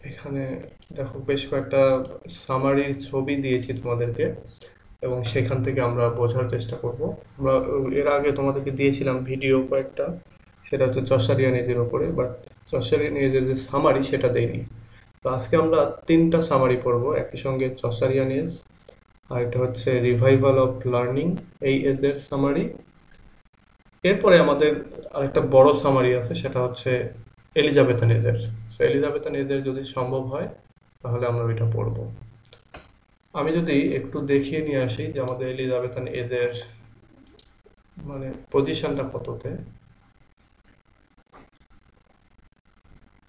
এখানে দেখো বেশ কয়েকটা সামারির ছবি দিয়েছি তোমাদেরকে, এবং সেখান থেকে আমরা বোঝার চেষ্টা করব। আমরা এর আগে তোমাদেরকে দিয়েছিলাম ভিডিও কয়েকটা, সেটা হচ্ছে চসারিয়ান এজের উপরে, বাট চসারিয়ান এজের যে সামারি সেটা দেইনি। তো আজকে আমরা তিনটা সামারি পড়বো একই সঙ্গে, চসারিয়ান এজ, আর এটা হচ্ছে রিভাইভাল অফ লার্নিং, এই এজের সামারি। এরপরে আমাদের আরেকটা বড় সামারি আছে, সেটা হচ্ছে এলিজাবেথান এজের। তো এলিজাবেথান এজের যদি সম্ভব হয় তাহলে আমরা ওইটা পড়বো। আমি যদি একটু দেখিয়ে নিয়ে আসি যে আমাদের এলিজাবেথান এজের মানে পজিশনটা কততে।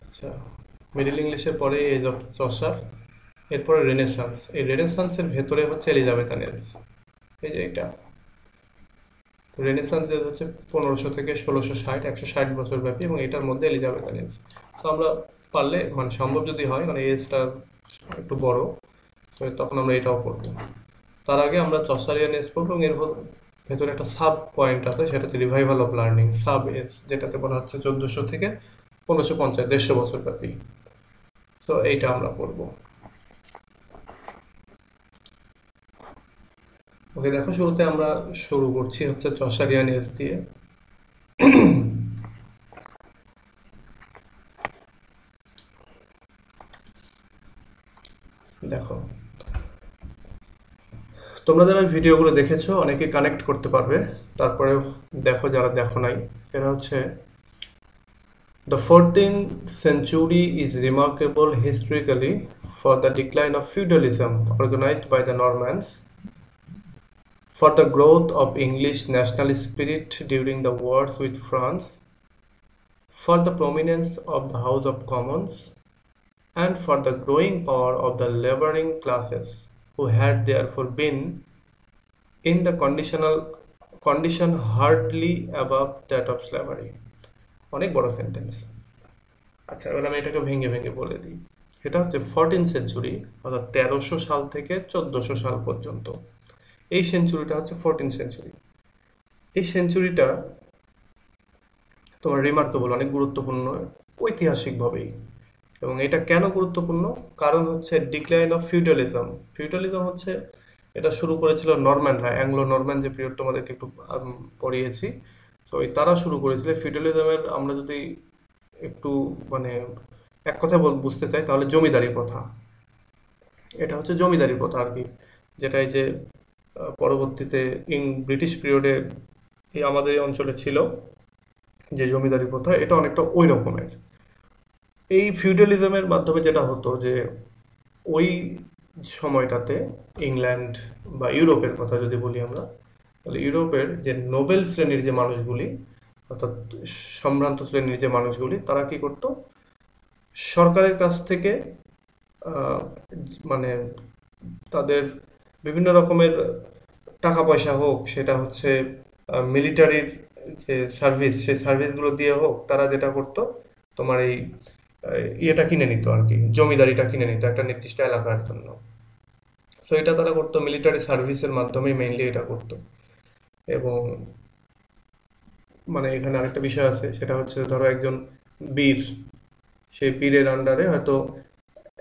আচ্ছা, মিডল ইংলিশের পরে এজ অফ চসার, এরপরে রেনেসান্স। এই রেনেসান্সের ভেতরে হচ্ছে এলিজাবেথান এজ, এই যে এটা। রেনেসান্স এজ হচ্ছে 1500 থেকে 1660, 160 বছর ব্যাপী, এবং এটার মধ্যে এলিজাবেথান এজ। তো আমরা পারলে মানে সম্ভব যদি হয়, মানে এজটা একটু বড়, তো তখন আমরা এটাও করবো। তার আগে আমরা চসারিয়ান এজ পড়বো, এবং এর ভেতরে একটা সাব পয়েন্ট আছে, সেটা হচ্ছে revival of learning sub age, যেটাতে বলা হচ্ছে 1400 থেকে 1550, 150 বছর ব্যাপী। তো এইটা আমরা পড়বো। ওকে, দেখো শুরুতে আমরা শুরু করছি হচ্ছে চসারিয়ান এজ দিয়ে। দেখো, তোমরা যারা ভিডিওগুলো দেখেছো অনেকে কানেক্ট করতে পারবে, তারপরে দেখো যারা দেখো নাই। এটা হচ্ছে, the 14th century is remarkable historically for the decline of feudalism organized by the Normans, for the growth of English national spirit during the wars with France, for the prominence of the House of Commons, and for the growing power of the laboring classes, who had therefore been in the condition hardly above that of slavery. অনেক বড় sentence. আচ্ছা, এবার আমি এটাকে ভেঙে ভেঙে বলে দিই। এটা হচ্ছে 14th সেঞ্চুরি, অর্থাৎ 1300 সাল থেকে 1400 সাল পর্যন্ত। এই সেঞ্চুরিটা হচ্ছে 14th সেঞ্চুরি। এই সেঞ্চুরিটা তোমার রিমার্কেবল, অনেক গুরুত্বপূর্ণ ঐতিহাসিকভাবেই। এবং এটা কেন গুরুত্বপূর্ণ? কারণ হচ্ছে ডিক্লাইন অফ ফিউডালিজম। ফিউডালিজম হচ্ছে, এটা শুরু করেছিল নরম্যানরা, অ্যাংলো নরম্যান যে পিরিয়ড তোমাদেরকে একটু পড়িয়েছি। তো ওই তারা শুরু করেছিল ফিউডালিজমের। আমরা যদি একটু মানে এক কথায় বুঝতে চাই তাহলে জমিদারি প্রথা। এটা হচ্ছে জমিদারি প্রথা আর কি, যেটা এই যে পরবর্তীতে ব্রিটিশ পিরিয়ডে এই আমাদের এই অঞ্চলে ছিল যে জমিদারি প্রথা, এটা অনেকটা ওই রকমের। এই ফিউডালিজমের মাধ্যমে যেটা হতো যে ওই সময়টাতে ইংল্যান্ড বা ইউরোপের কথা যদি বলি আমরা, তাহলে ইউরোপের যে নোবেল শ্রেণীর যে মানুষগুলি, অর্থাৎ সম্ভ্রান্ত শ্রেণীর যে মানুষগুলি, তারা কি করতো, সরকারের কাছ থেকে আহ, মানে তাদের বিভিন্ন রকমের টাকা পয়সা হোক, সেটা হচ্ছে মিলিটারির যে সার্ভিস, সেই সার্ভিসগুলো দিয়ে হোক, তারা যেটা করতো তোমার এই ইয়েটা কিনে নিত আর কি, জমিদারিটা কিনে নিত একটা নির্দিষ্ট এলাকার জন্য। তো এটা তারা করতো মিলিটারি সার্ভিসের মাধ্যমে, মেইনলি এটা করতো। এবং মানে এখানে আরেকটা বিষয় আছে, সেটা হচ্ছে ধরো একজন বীর, সেই বীরের আন্ডারে হয়তো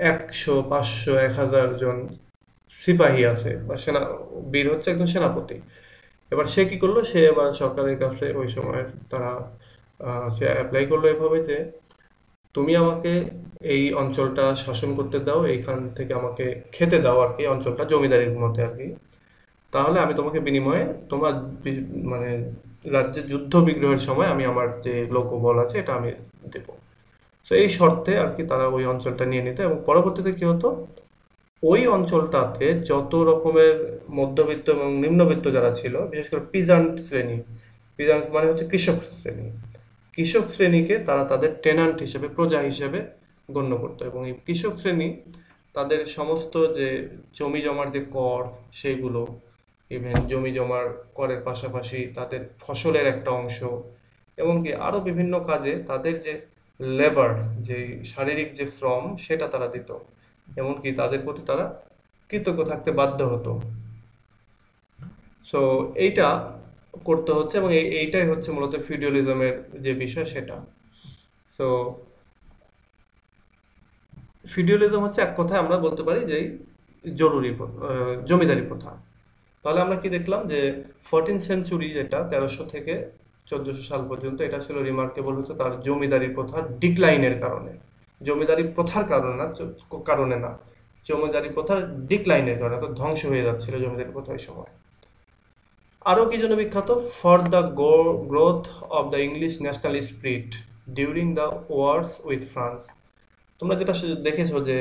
100, 500, 1000 জন সিপাহী আছে বা সেনা। বীর হচ্ছে একজন সেনাপতি। এবার সে কি করলো, সে এবার সরকারের কাছে ওই সময় তারা সে অ্যাপ্লাই করলো এভাবে যে, তুমি আমাকে এই অঞ্চলটা শাসন করতে দাও, এইখান থেকে আমাকে খেতে দাও আর কি, অঞ্চলটা জমিদারির মধ্যে আর কি। তাহলে আমি তোমাকে বিনিময়ে তোমার মানে রাজ্যে যুদ্ধ বিগ্রহের সময় আমি আমার যে লোকবল আছে এটা আমি দেবো। তো এই শর্তে আর কি তারা ওই অঞ্চলটা নিয়ে নিত। এবং পরবর্তীতে কি হতো, ওই অঞ্চলটাতে যত রকমের মধ্যবিত্ত এবং নিম্নবিত্ত যারা ছিল, বিশেষ করে পিজান্ট শ্রেণী, পিজান্ট মানে হচ্ছে কৃষক শ্রেণী, কৃষক শ্রেণীকে তারা তাদের টেনান্ট হিসেবে, প্রজা হিসেবে গণ্য করতো। এবং এই কৃষক শ্রেণী তাদের সমস্ত যে জমি জমার যে কর, সেইগুলো, ইভেন জমি জমার করের পাশাপাশি তাদের ফসলের একটা অংশ, এমনকি আরো বিভিন্ন কাজে তাদের যে লেবার, যে শারীরিক যে শ্রম, সেটা তারা দিত। এমনকি তাদের প্রতি তারা কৃতজ্ঞ থাকতে বাধ্য হতো। সো এইটা করতে হচ্ছে, এবং এইটাই হচ্ছে মূলত ফিউডালিজমের যে বিষয় সেটা। সো ফিউডালিজম হচ্ছে এক কথায় আমরা বলতে পারি যে জমিদারি প্রথা। তাহলে আমরা কি দেখলাম যে 14th সেঞ্চুরি, যেটা 1300 থেকে 1400 সাল পর্যন্ত, এটা ছিল রিমার্কেবল হচ্ছে তার জমিদারি প্রথার ডিক্লাইনের কারণে। জমিদারি প্রথার কারণে না, জমিদারি প্রথার ডিক্লাইনের কারণে, তো ধ্বংস হয়ে যাচ্ছিল জমিদারি প্রথা ওই সময়। আরও কি জন্য বিখ্যাত? For the growth of the English national spirit during the wars with France. তোমরা যেটা দেখেছো যে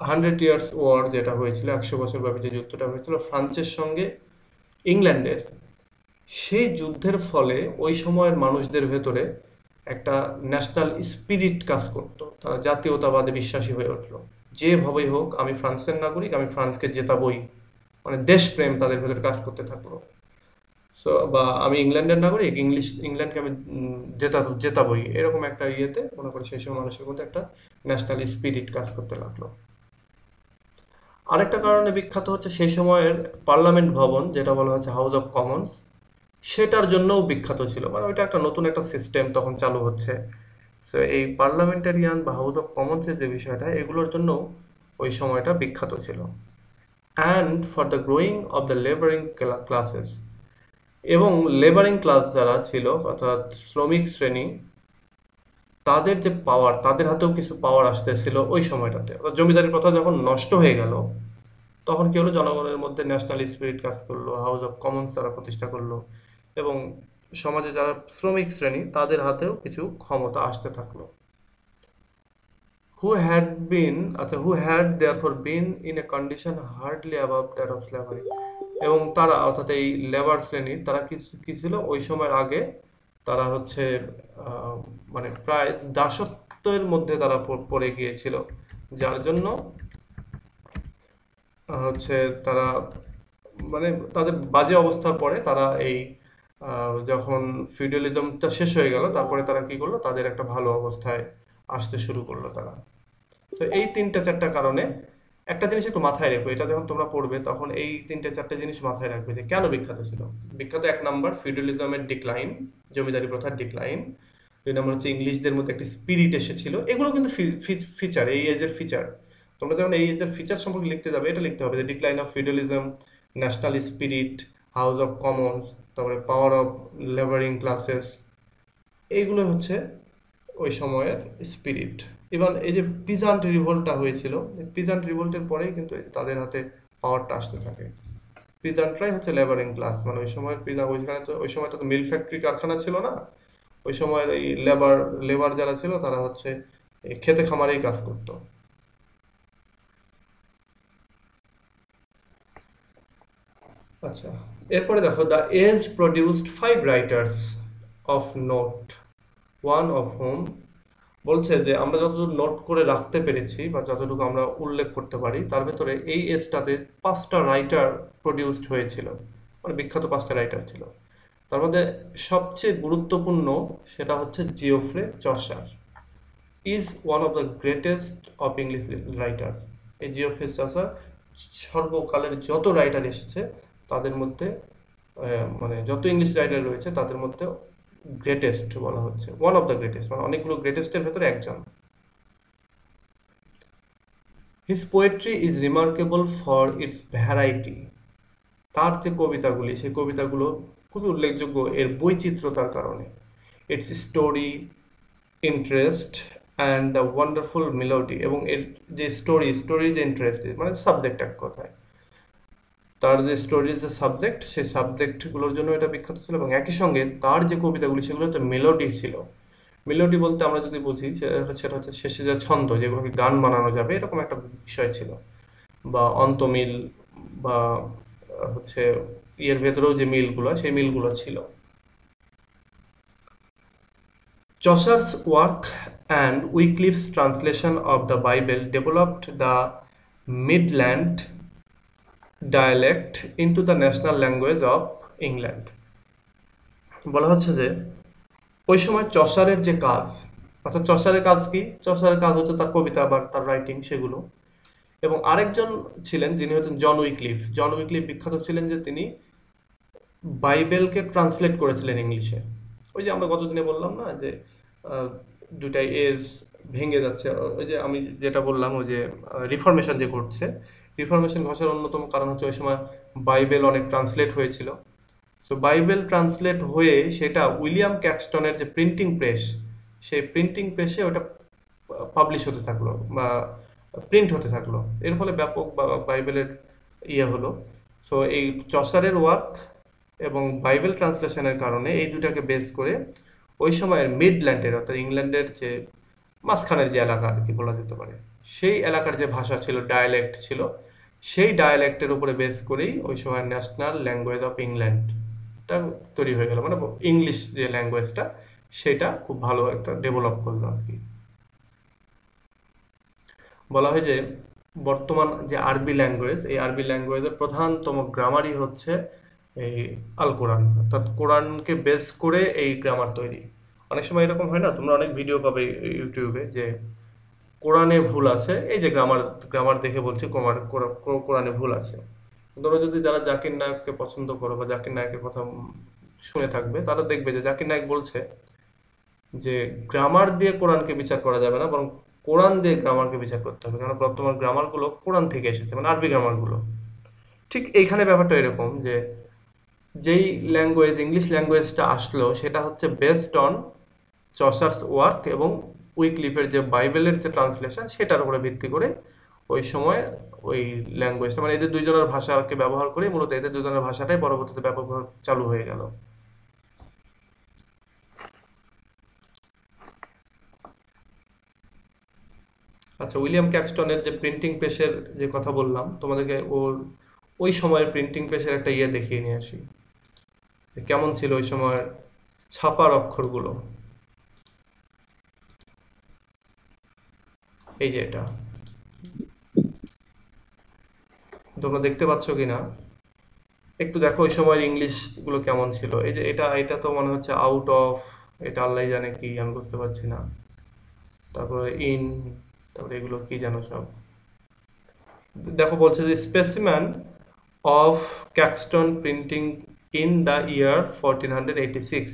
100 ইয়ার্স ওয়ার যেটা হয়েছিল, 100 বছর ব্যাপী যে যুদ্ধটা হয়েছিল ফ্রান্সের সঙ্গে ইংল্যান্ডের, সেই যুদ্ধের ফলে ওই সময়ের মানুষদের ভেতরে একটা ন্যাশনাল স্পিরিট কাজ করতো, তারা জাতীয়তাবাদে বিশ্বাসী হয়ে উঠলো। যেভাবেই হোক আমি ফ্রান্সের নাগরিক, আমি ফ্রান্সকে জেতাবই, মানে দেশপ্রেম তাদের ভেতরে কাজ করতে থাকলো। সো বা আমি ইংল্যান্ডের নাগরিক, ইংল্যান্ডকে আমি জেতাবই, এরকম একটা ইয়েতে মনে করি সেই সময় মানুষের মধ্যে একটা ন্যাশনাল স্পিরিট কাজ করতে লাগলো। আরেকটা কারণে বিখ্যাত হচ্ছে সেই সময়ের পার্লামেন্ট ভবন, যেটা বলা হচ্ছে হাউস অফ কমন্স, সেটার জন্যও বিখ্যাত ছিল। মানে ওইটা একটা নতুন একটা সিস্টেম তখন চালু হচ্ছে। সো এই পার্লামেন্টারিয়ান বা হাউস অফ কমন্সের যে বিষয়টা, এগুলোর জন্য ওই সময়টা বিখ্যাত ছিল। And for the growing of the labouring classes, এবং লেবারিং ক্লাস যারা ছিল অর্থাৎ শ্রমিক শ্রেণী, তাদের যে পাওয়ার, তাদের হাতেও কিছু পাওয়ার আসতেছিল ওই সময়টাতে। অর্থাৎ জমিদারি প্রথা যখন নষ্ট হয়ে গেল, তখন কি হলো, জনগণের মধ্যে ন্যাশনাল স্পিরিট কাজ করলো, হাউস অফ কমন্স তারা প্রতিষ্ঠা করলো, এবং সমাজে যারা শ্রমিক শ্রেণী তাদের হাতেও কিছু ক্ষমতা আসতে থাকলো। Who had therefore been in a condition hardly above that of slavery, এবং তারা অর্থাৎ এই লেবার শ্রেণী, তারা কি ছিল ওই সময়ের আগে, তারা হচ্ছে আহ, মানে প্রায় দাসত্বের মধ্যে তারা পড়ে গিয়েছিল, যার জন্য হচ্ছে তারা মানে তাদের বাজে অবস্থার পরে তারা এই যখন ফিউডালিজমটা শেষ হয়ে গেল, তারপরে তারা কি করলো, তাদের একটা ভালো অবস্থায় আসতে শুরু করলো তারা। তো এই তিনটা চারটা কারণে একটা জিনিস একটু মাথায় রেখো, এটা যখন তোমরা পড়বে তখন এই তিনটে চারটে জিনিস মাথায় রাখবে যে কেন বিখ্যাত ছিল। বিখ্যাত, এক নাম্বার ফিউডালিজমের ডিক্লাইন, জমিদারি প্রথার ডিক্লাইন। দুই নাম্বার হচ্ছে ইংলিশদের মধ্যে একটা স্পিরিট এসেছিল। এগুলো কিন্তু ফিচার, এই এজের ফিচার। তোমরা যখন এই এজের ফিচার সম্পর্কে লিখতে যাবে, এটা লিখতে হবে যে decline of feudalism, national spirit, house of Commons, তারপরে পাওয়ার অফ লেবারিং ক্লাসেস, এইগুলো হচ্ছে ওই সময়ের স্পিরিট। ইভেন এই যে পিজান্ট রিভোল্টটা হয়েছিল, পিজান্ট রিভোল্টের পরেই কিন্তু তাদের হাতে পাওয়ারটা আসতে থাকে। পিজান্টরাই হচ্ছে লেবারিং ক্লাস, মানে ওই সময়ের ওইখানে তো ওই সময়টা তো মিল ফ্যাক্টরি কারখানা ছিল না। ওই সময়ের এই লেবার যারা ছিল তারা হচ্ছে এই খেতে খামারেই কাজ করতো। আচ্ছা, এরপরে দেখো, the age produced 5 writers of note, one of whom, বলছে যে আমরা যতটুকু নোট করে রাখতে পেরেছি বা যতটুকু আমরা উল্লেখ করতে পারি, তার ভেতরে এই এজটাতে 5টা রাইটার প্রডিউসড হয়েছিল, মানে বিখ্যাত 5টা রাইটার ছিল। তার মধ্যে সবচেয়ে গুরুত্বপূর্ণ সেটা হচ্ছে Geoffrey Chaucer, is one of the greatest of English writer. এই জিওফ্রে চসার সর্বকালের যত রাইটার এসেছে তাদের মধ্যে, মানে যত ইংলিশ রাইটার রয়েছে তাদের মধ্যে গ্রেটেস্ট বলা হচ্ছে, ওয়ান অফ দ্য গ্রেটেস্ট, মানে অনেকগুলো গ্রেটেস্টের ভেতরে একজন। His poetry is remarkable for its variety, তার যে কবিতাগুলি, সেই কবিতাগুলো খুবই উল্লেখযোগ্য এর বৈচিত্র্যতার কারণে। It's story, interest and the wonderful melody, এবং এর যে স্টোরি যে ইন্টারেস্ট, মানে সাবজেক্ট এক কথায়, তার যে স্টোরির যে সাবজেক্ট, সেই সাবজেক্টগুলোর জন্য এটা বিখ্যাত ছিল, এবং একই সঙ্গে তার যে কবিতাগুলি সেগুলোতে মেলোডি ছিল। মেলোডি বলতে আমরা যদি বুঝি সেটা হচ্ছে শেষে যে ছন্দ, যেগুলোকে গান বানানো যাবে এরকম একটা বিষয় ছিল, বা অন্তমিল, বা হচ্ছে ইয়ের ভেতরেও যে মিলগুলো, সেই মিলগুলো ছিল। Chaucer's work and Wycliffe's translation of the Bible developed the Midland dialect into the national language of England. বলা হচ্ছে যে ওই সময় চসারের যে কাজ, অর্থাৎ চসারের কাজ কি, চসারের কাজ হচ্ছে তার কবিতা বা তার রাইটিং সেগুলো, এবং আরেকজন ছিলেন যিনি হচ্ছেন জন উইক্লিফ। জন উইক্লিফ বিখ্যাত ছিলেন যে তিনি বাইবেলকে ট্রান্সলেট করেছিলেন ইংলিশে। ওই যে আমরা গতদিনে বললাম না যে আহ, দুইটা এজ ভেঙে যাচ্ছে। ওই যে আমি যেটা বললাম, ওই যে রিফরমেশন যে ঘটছে, রিফরমেশন ঘটার অন্যতম কারণ হচ্ছে ওই সময় বাইবেল অনেক ট্রান্সলেট হয়েছিল। সো বাইবেল ট্রান্সলেট হয়ে সেটা উইলিয়াম ক্যাক্সটনের যে প্রিন্টিং প্রেস, সেই প্রিন্টিং প্রেসে ওটা পাবলিশ হতে থাকলো বা প্রিন্ট হতে থাকলো। এর ফলে ব্যাপক বাইবেলের ইয়ে হলো। সো এই চসারের ওয়ার্ক এবং বাইবেল ট্রান্সলেশনের কারণে এই দুটাকে বেস করে ওই সময়ের মিডল্যান্ডের, অর্থাৎ ইংল্যান্ডের যে মাঝখানের যে এলাকা আর কি বলা যেতে পারে, সেই এলাকার যে ভাষা ছিল, ডায়ালেক্ট ছিল, সেই ডায়ালেক্টের উপরে বেস করেই ওই সময় ন্যাশনাল ল্যাঙ্গুয়েজ অফ ইংল্যান্ডটা তৈরি হয়ে গেল। মানে ইংলিশ যে ল্যাঙ্গুয়েজটা, সেটা খুব ভালো একটা ডেভেলপ করলো আর কি। বলা হয় যে বর্তমান যে আরবি ল্যাঙ্গুয়েজ, এই আরবি ল্যাঙ্গুয়েজের প্রধানতম গ্রামারই হচ্ছে এই আল কোরআন, অর্থাৎ কোরআনকে বেস করে এই গ্রামার তৈরি। অনেক সময় এরকম হয় না, তোমরা অনেক ভিডিও পাবে ইউটিউবে যে কোরআনে ভুল আছে, এই যে গ্রামার গ্রামার দেখে বলছি কোরআনে ভুল আছে। তোমরা যদি যারা জাকির নায়ককে পছন্দ করো বা জাকির নায়কের কথা শুনে থাকবে, তারা দেখবে যে জাকির নায়ক বলছে যে গ্রামার দিয়ে কোরআনকে বিচার করা যাবে না, বরং কোরআন দিয়ে গ্রামারকে বিচার করতে হবে, কারণ বর্তমান গ্রামার গুলো কোরআন থেকে এসেছে, মানে আরবি গ্রামার গুলো। ঠিক এইখানে ব্যাপারটা এরকম যে যেই ল্যাঙ্গুয়েজ, ইংলিশ ল্যাঙ্গুয়েজটা আসলো, সেটা হচ্ছে বেসড অন চসার্স ওয়ার্ক এবং উইকলিফের যে বাইবেলের যে ট্রান্সলেশন, সেটার উপরে ভিত্তি করে ওই সময় ওই ল্যাঙ্গুয়েজটা, মানে এদের দুইজনের ভাষাকে ব্যবহার করে মূলত এদের দুজনের ভাষাটাই পরবর্তীতে ব্যাপকভাবে চালু হয়ে গেল। আচ্ছা, উইলিয়াম ক্যাক্সটনের যে প্রিন্টিং প্রেসের যে কথা বললাম তোমাদেরকে, ওর ওই সময়ের প্রিন্টিং প্রেসের একটা ইয়ে দেখিয়ে নিয়ে আসি যে কেমন ছিল ওই সময়ের ছাপার অক্ষরগুলো। এই যে এটা তোমরা দেখতে পাচ্ছ কিনা একটু দেখো, ওই সময়ের ইংলিশ গুলো কেমন ছিল। এই যে এটা এটা তো মনে হচ্ছে আউট অফ, এটা আল্লাহ জানে কি, আমি বুঝতে পারছি না। তারপরে ইন, তারপরে এগুলো কি জানো সব। দেখো বলছে যে specimen of Caxton printing in the year 1486,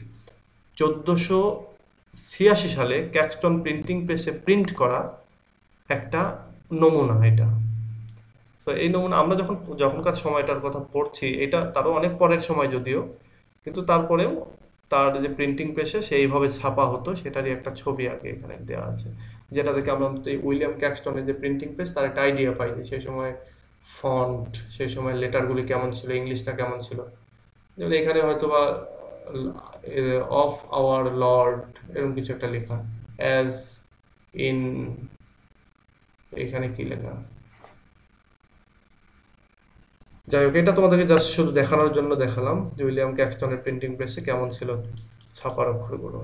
1486 সালে ক্যাক্সটন প্রিন্টিং প্রেসে প্রিন্ট করা একটা নমুনা এটা। তো এই নমুনা আমরা যখন যখনকার সময়টার কথা পড়ছি, এটা তারও অনেক পরের সময় যদিও, কিন্তু তারপরেও তার যে প্রিন্টিং প্রেসে সেইভাবে ছাপা হতো সেটারই একটা ছবি আগে এখানে দেওয়া আছে, যেটা থেকে আমরা অন্তত এই উইলিয়াম ক্যাক্সটনের যে প্রিন্টিং প্রেস তার একটা আইডিয়া পাই যে সেই সময় ফন্ট, সেই সময় লেটারগুলি কেমন ছিল, ইংলিশটা কেমন ছিল। যেমন এখানে হয়তো বা অফ আওয়ার লর্ড এরকম কিছু একটা লেখা, অ্যাজ ইন, এখানে কি লেখা। যাই হোক, এটা তোমাদেরকে জাস্ট শুধু দেখানোর জন্য দেখালাম যে উইলিয়াম ক্যাক্সটনের প্রিন্টিং প্রেসে কেমন ছিল ছাপার অক্ষরগুলো।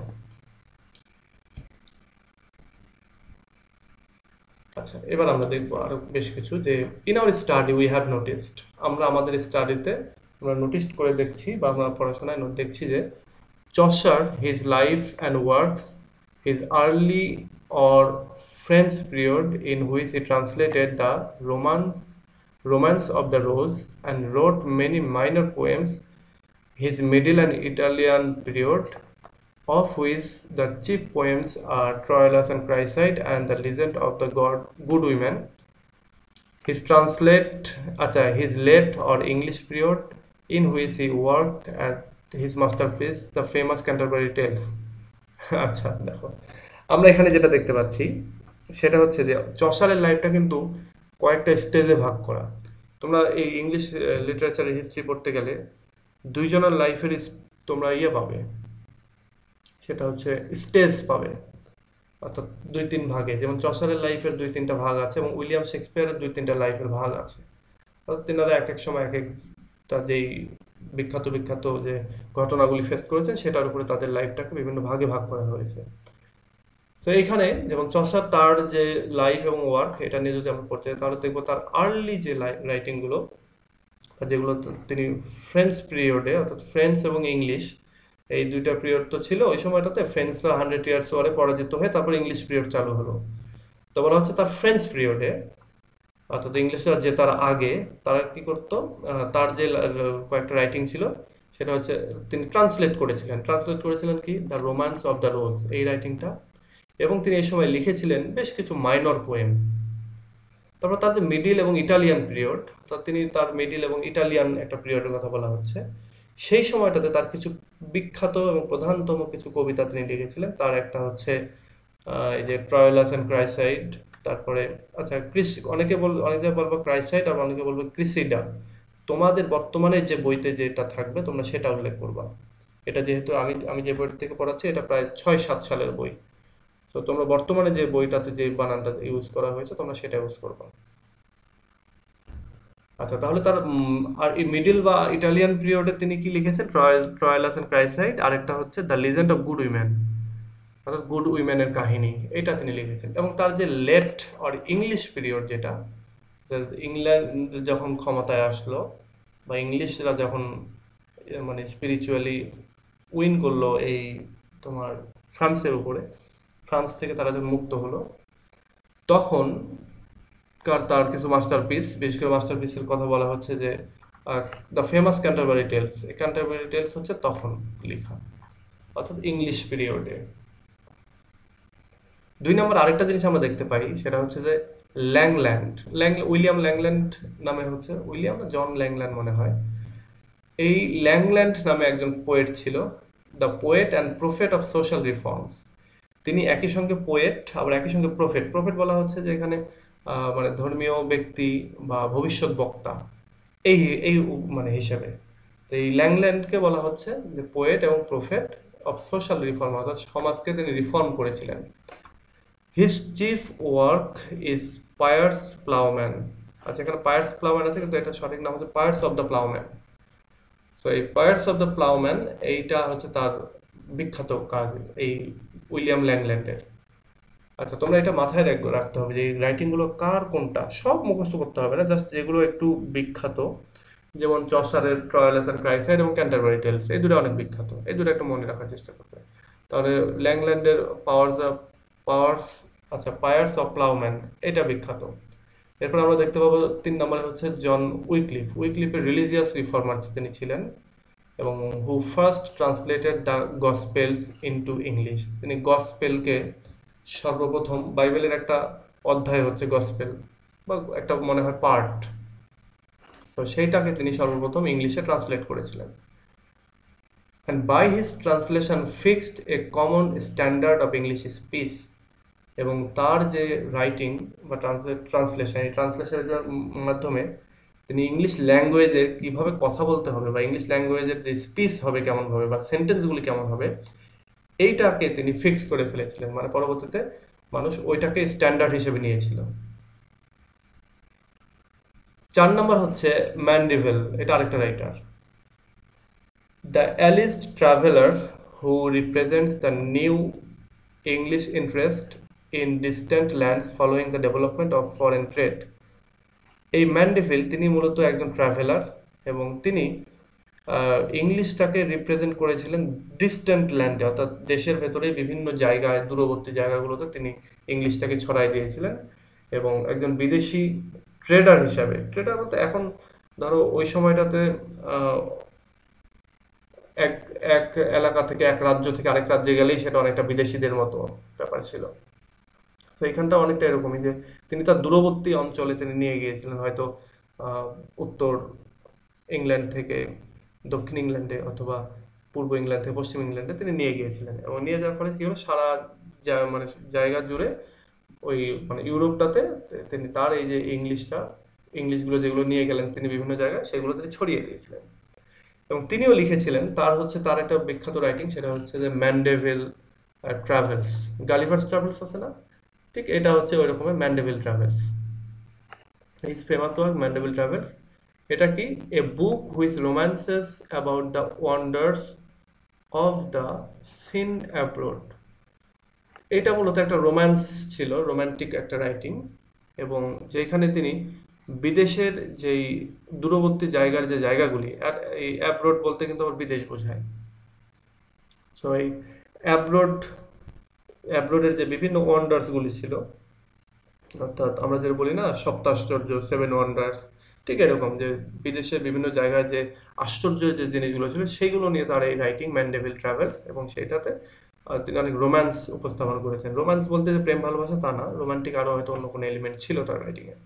আচ্ছা, এবার আমরা দেখবো আরো বেশ কিছু যে in our study we have noticed, আমরা আমাদের স্টাডিতে আমরা নোটিস করে দেখছি বা আমরা পড়াশোনায় নোট দেখছি যে Chaucer, his life and works, his early or French period in which he translated the Romance of the Rose and wrote many minor poems, his middle and Italian period, of which the chief poems are Troilus and Chryside and the Legend of the Good Women, his late or English period in which he worked at his masterpiece, the famous Canterbury Tales. আচ্ছা দেখো, আমরা এখানে যেটা দেখতে পাচ্ছি সেটা হচ্ছে যে চসারের লাইফটা কিন্তু কয়েকটা স্টেজে ভাগ করা। তোমরা এই ইংলিশ লিটারেচারের হিস্ট্রি পড়তে গেলে দুইজনের লাইফের তোমরা ইয়ে পাবে, সেটা হচ্ছে স্টেজ পাবে, অর্থাৎ দুই তিন ভাগে। যেমন চসারের লাইফের দুই তিনটা ভাগ আছে এবং উইলিয়াম শেক্সপিয়ারের দুই তিনটা লাইফের ভাগ আছে। অর্থাৎ তিনারা এক এক সময় এক একটা যেই বিখ্যাত বিখ্যাত যে ঘটনাগুলি ফেস করেছেন সেটার উপরে তাদের লাইফটাকে বিভিন্ন ভাগে ভাগ করা হয়েছে। তো এইখানে যেমন চসার তার যে লাইফ এবং ওয়ার্ক এটা নিয়ে যদি আমরা পড়তে যাই, তাহলে দেখবো তার আর্লি যে রাইটিং গুলো, যেগুলো তিনি ফ্রেঞ্চ পিরিয়ডে, অর্থাৎ ফ্রেঞ্চ এবং ইংলিশ এই দুইটা পিরিয়ড তো ছিল ওই সময়টাতে, ফ্রেঞ্চরা 100 ইয়ার্স ওয়ারে পরাজিত হয়ে তারপর ইংলিশ পিরিয়ড চালু হলো। তো বলা হচ্ছে তার ফ্রেঞ্চ পিরিয়ডে, অর্থাৎ ইংলিশরা জেতার আগে তারা কি করতো, তার যে কয়েকটা রাইটিং ছিল সেটা হচ্ছে তিনি ট্রান্সলেট করেছিলেন কি the romance of the rose, এই রাইটিংটা এবং তিনি এই সময় লিখেছিলেন বেশ কিছু মাইনর পোয়েমস। তারপর তার যে মিডিল এবং ইটালিয়ান পিরিয়ড, তিনি তার মিডিল এবং ইটালিয়ান একটা পিরিয়ডের কথা বলা হচ্ছে, সেই সময়টাতে তার কিছু বিখ্যাত এবং প্রধানতম কিছু কবিতা তিনি লিখেছিলেন। তার একটা হচ্ছে এই যে ট্রয়লাস এন্ড ক্রাইসাইড, তারপরে আচ্ছা অনেকে বলবো ক্রাইসাইড আর অনেকে বলবো ক্রিসিডা। তোমাদের বর্তমানে যে বইতে যেটা থাকবে তোমরা সেটা উল্লেখ করবা। এটা যেহেতু আমি আমি যে বই থেকে পড়াচ্ছি এটা প্রায় 6-7 সালের বই, তো তোমরা বর্তমানে যে বইটাতে যে বানানটা ইউজ করা হয়েছে তোমরা সেটা ইউজ করবা। আচ্ছা, তাহলে তার আর এই মিডল বা ইটালিয়ান পিরিয়ডে তিনি কি লিখেছেন? ট্রয়ালাস এন্ড ক্রাইসাইড, আরেকটা হচ্ছে the legend of good women, অর্থাৎ গুড উইমেনের কাহিনী, এটা তিনি লিখেছেন। এবং তার যে লেট আর ইংলিশ পিরিয়ড, যেটা ইংল্যান্ড যখন ক্ষমতায় আসলো বা ইংলিশরা যখন মানে স্পিরিচুয়ালি উইন করলো এই তোমার ফ্রান্সের উপরে, ফ্রান্স থেকে তারা যখন মুক্ত হলো, তখন তার কিছু মাস্টারপিস, বিশেষ করে মাস্টারপিসের কথা বলা হচ্ছে যে দ্য ফেমাস ক্যান্টারবারি টেলস। এই ক্যান্টারবারি টেলস হচ্ছে তখন লেখা, অর্থাৎ ইংলিশ পিরিয়ডে। 2 নম্বর আরেকটা জিনিস আমরা দেখতে পাই, সেটা হচ্ছে যে উইলিয়াম ল্যাংল্যান্ড নামে, হচ্ছে উইলিয়াম না জন ল্যাংল্যান্ড মনে হয়, এই ল্যাংল্যান্ড নামে একজন পোয়েট ছিল, the poet and prophet of social reforms. তিনি একই সঙ্গে পোয়েট আবার একই সঙ্গে প্রফেট। প্রফেট বলা হচ্ছে যে এখানে মানে ধর্মীয় ব্যক্তি বা ভবিষ্যৎ বক্তা, এই এই মানে হিসেবে। তো এই ল্যাংল্যান্ডকে বলা হচ্ছে যে পোয়েট এবং প্রফেট অফ সোশ্যাল রিফর্ম, অর্থাৎ সমাজকে তিনি রিফর্ম করেছিলেন। His chief work is Piers Plowman. আচ্ছা, এখানে পায়ার্স প্লাউম্যান আছে কিন্তু এটা সঠিক নাম হচ্ছে পায়ার্স অফ দ্য প্লাউম্যান। তো এই পায়ার্স অফ দ্য প্লাউম্যান এইটা হচ্ছে তার বিখ্যাত কাজ, এই উইলিয়াম ল্যাংল্যান্ডের। আচ্ছা, তোমরা এটা মাথায় রাখতে হবে যে এই রাইটিং গুলো কার কোনটা, সব মুখস্থ করতে হবে না, জাস্ট যেগুলো একটু বিখ্যাত, যেমন চসারের ট্রয়ালাস এন্ড ক্রাইসাইড এবং ক্যান্টারবারি টেলস, এই দুটো অনেক বিখ্যাত, এই দুটো একটা মনে রাখার চেষ্টা করবে। তাহলে ল্যাংল্যান্ডের পাওয়ার্স, আচ্ছা পায়ার্স অফ প্লাউম্যান, এটা বিখ্যাত। এরপর আমরা দেখতে পাবো 3 নম্বরে হচ্ছে জন উইকলিফ। উইকলিফের রিলিজিয়াস রিফর্মার তিনি ছিলেন, এবং who first translated the gospels into English. তিনি গসপেলকে সর্বপ্রথম, বাইবেলের একটা অধ্যায় হচ্ছে গসপেল বা একটা মনে হয় পার্ট, তো সেইটাকে তিনি সর্বপ্রথম ইংলিশে ট্রান্সলেট করেছিলেন। and by his translation fixed a common standard of English speech। এবং তার যে রাইটিং বা ট্রান্সলেশন, এই ট্রান্সলেশনের মাধ্যমে তিনি ইংলিশ ল্যাঙ্গুয়েজের কিভাবে কথা বলতে হবে বা ইংলিশ ল্যাঙ্গুয়েজের যে স্পিচ হবে কেমন হবে বা সেন্টেন্সগুলি কেমন হবে, এইটাকে তিনি ফিক্স করে ফেলেছিলেন। মানে পরবর্তীতে মানুষ ওইটাকে স্ট্যান্ডার্ড হিসেবে নিয়েছিল। 4 নম্বর হচ্ছে ম্যান্ডেভেল, এটা আরেকটা writer. The earliest traveller who represents the new English interest in distant lands following the development of foreign trade. এই ম্যান্ডেভিল তিনি মূলত একজন ট্রাভেলার, এবং তিনি ইংলিশটাকে রিপ্রেজেন্ট করেছিলেন ডিস্ট্যান্ট ল্যান্ডে, অর্থাৎ দেশের ভেতরে বিভিন্ন জায়গায়, দূরবর্তী জায়গাগুলোতে তিনি ইংলিশটাকে ছড়াই দিয়েছিলেন। এবং একজন বিদেশি ট্রেডার হিসাবে, ট্রেডার বলতে এখন ধরো ওই সময়টাতে এক এক এলাকা থেকে, এক রাজ্য থেকে আরেক রাজ্যে গেলেই সেটা অনেকটা বিদেশিদের মতো ব্যাপার ছিল। তো এখানটা অনেকটা এরকমই যে তিনি তার দূরবর্তী অঞ্চলে তিনি নিয়ে গিয়েছিলেন, হয়তো উত্তর ইংল্যান্ড থেকে দক্ষিণ ইংল্যান্ডে অথবা পূর্ব ইংল্যান্ড থেকে পশ্চিম ইংল্যান্ডে তিনি নিয়ে গিয়েছিলেন। এবং নিয়ে যাওয়ার ফলে কি হলো, সারা মানে জায়গা জুড়ে ওই মানে ইউরোপটাতে তিনি তার এই যে ইংলিশগুলো যেগুলো নিয়ে গেলেন তিনি বিভিন্ন জায়গায়, সেগুলো তিনি ছড়িয়ে দিয়েছিলেন। এবং তিনিও লিখেছিলেন, তার একটা বিখ্যাত রাইটিং, সেটা হচ্ছে যে ম্যান্ডেভিল ট্রাভেলস। গালিভার্স ট্রাভেলস আছে না, ঠিক এটা হচ্ছে ওই রকমের Mandeville Travels. His famous work Mandeville Travels. এটা কি? A book which romances about the wonders of the seen abroad. এটা মূলত একটা রোম্যান্স ছিল, রোমান্টিক একটা রাইটিং, এবং যেখানে তিনি বিদেশের যেই দূরবর্তী জায়গার যে জায়গাগুলি, আর এই অ্যাব্রোড বলতে কিন্তু আবার বিদেশ বোঝায়। সো এই অ্যাব্রোডের যে বিভিন্ন ওয়ান্ডার্স গুলি ছিল, অর্থাৎ আমরা যেটা বলি না সপ্তাশ্চর্য, 7 ওয়ান্ডার্স, ঠিক এরকম যে বিদেশের বিভিন্ন জায়গায় যে আশ্চর্য যে জিনিসগুলো ছিল সেইগুলো নিয়ে তার এই রাইটিং ম্যান্ডেভিল ট্রাভেলস। এবং সেটাতে তিনি অনেক রোম্যান্স উপস্থাপন করেছেন। রোম্যান্স বলতে যে প্রেম ভালোবাসা তা না, রোমান্টিক আরো হয়তো অন্য কোনো এলিমেন্ট ছিল তার রাইটিং এ।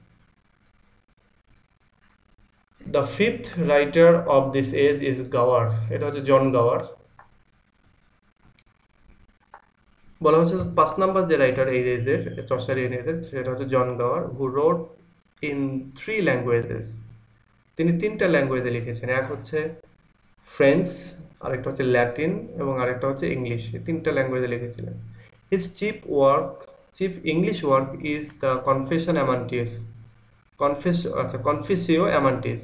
The fifth writer of this age is Gower, এটা হচ্ছে জন গাওয়ার। বলা হচ্ছে 5 নম্বর যে রাইটার এই এজের, চসারি এজের, সেটা হচ্ছে জন গাওয়ার, হু রোড ইন 3 ল্যাঙ্গুয়েজেস। তিনি 3টা ল্যাঙ্গুয়েজে লিখেছেন, এক হচ্ছে ফ্রেঞ্চ, আরেকটা হচ্ছে ল্যাটিন এবং আরেকটা হচ্ছে ইংলিশ। 3টা ল্যাঙ্গুয়েজে লিখেছিলেন। His chief English work is the Confessio Amantis. Confessio Amantis.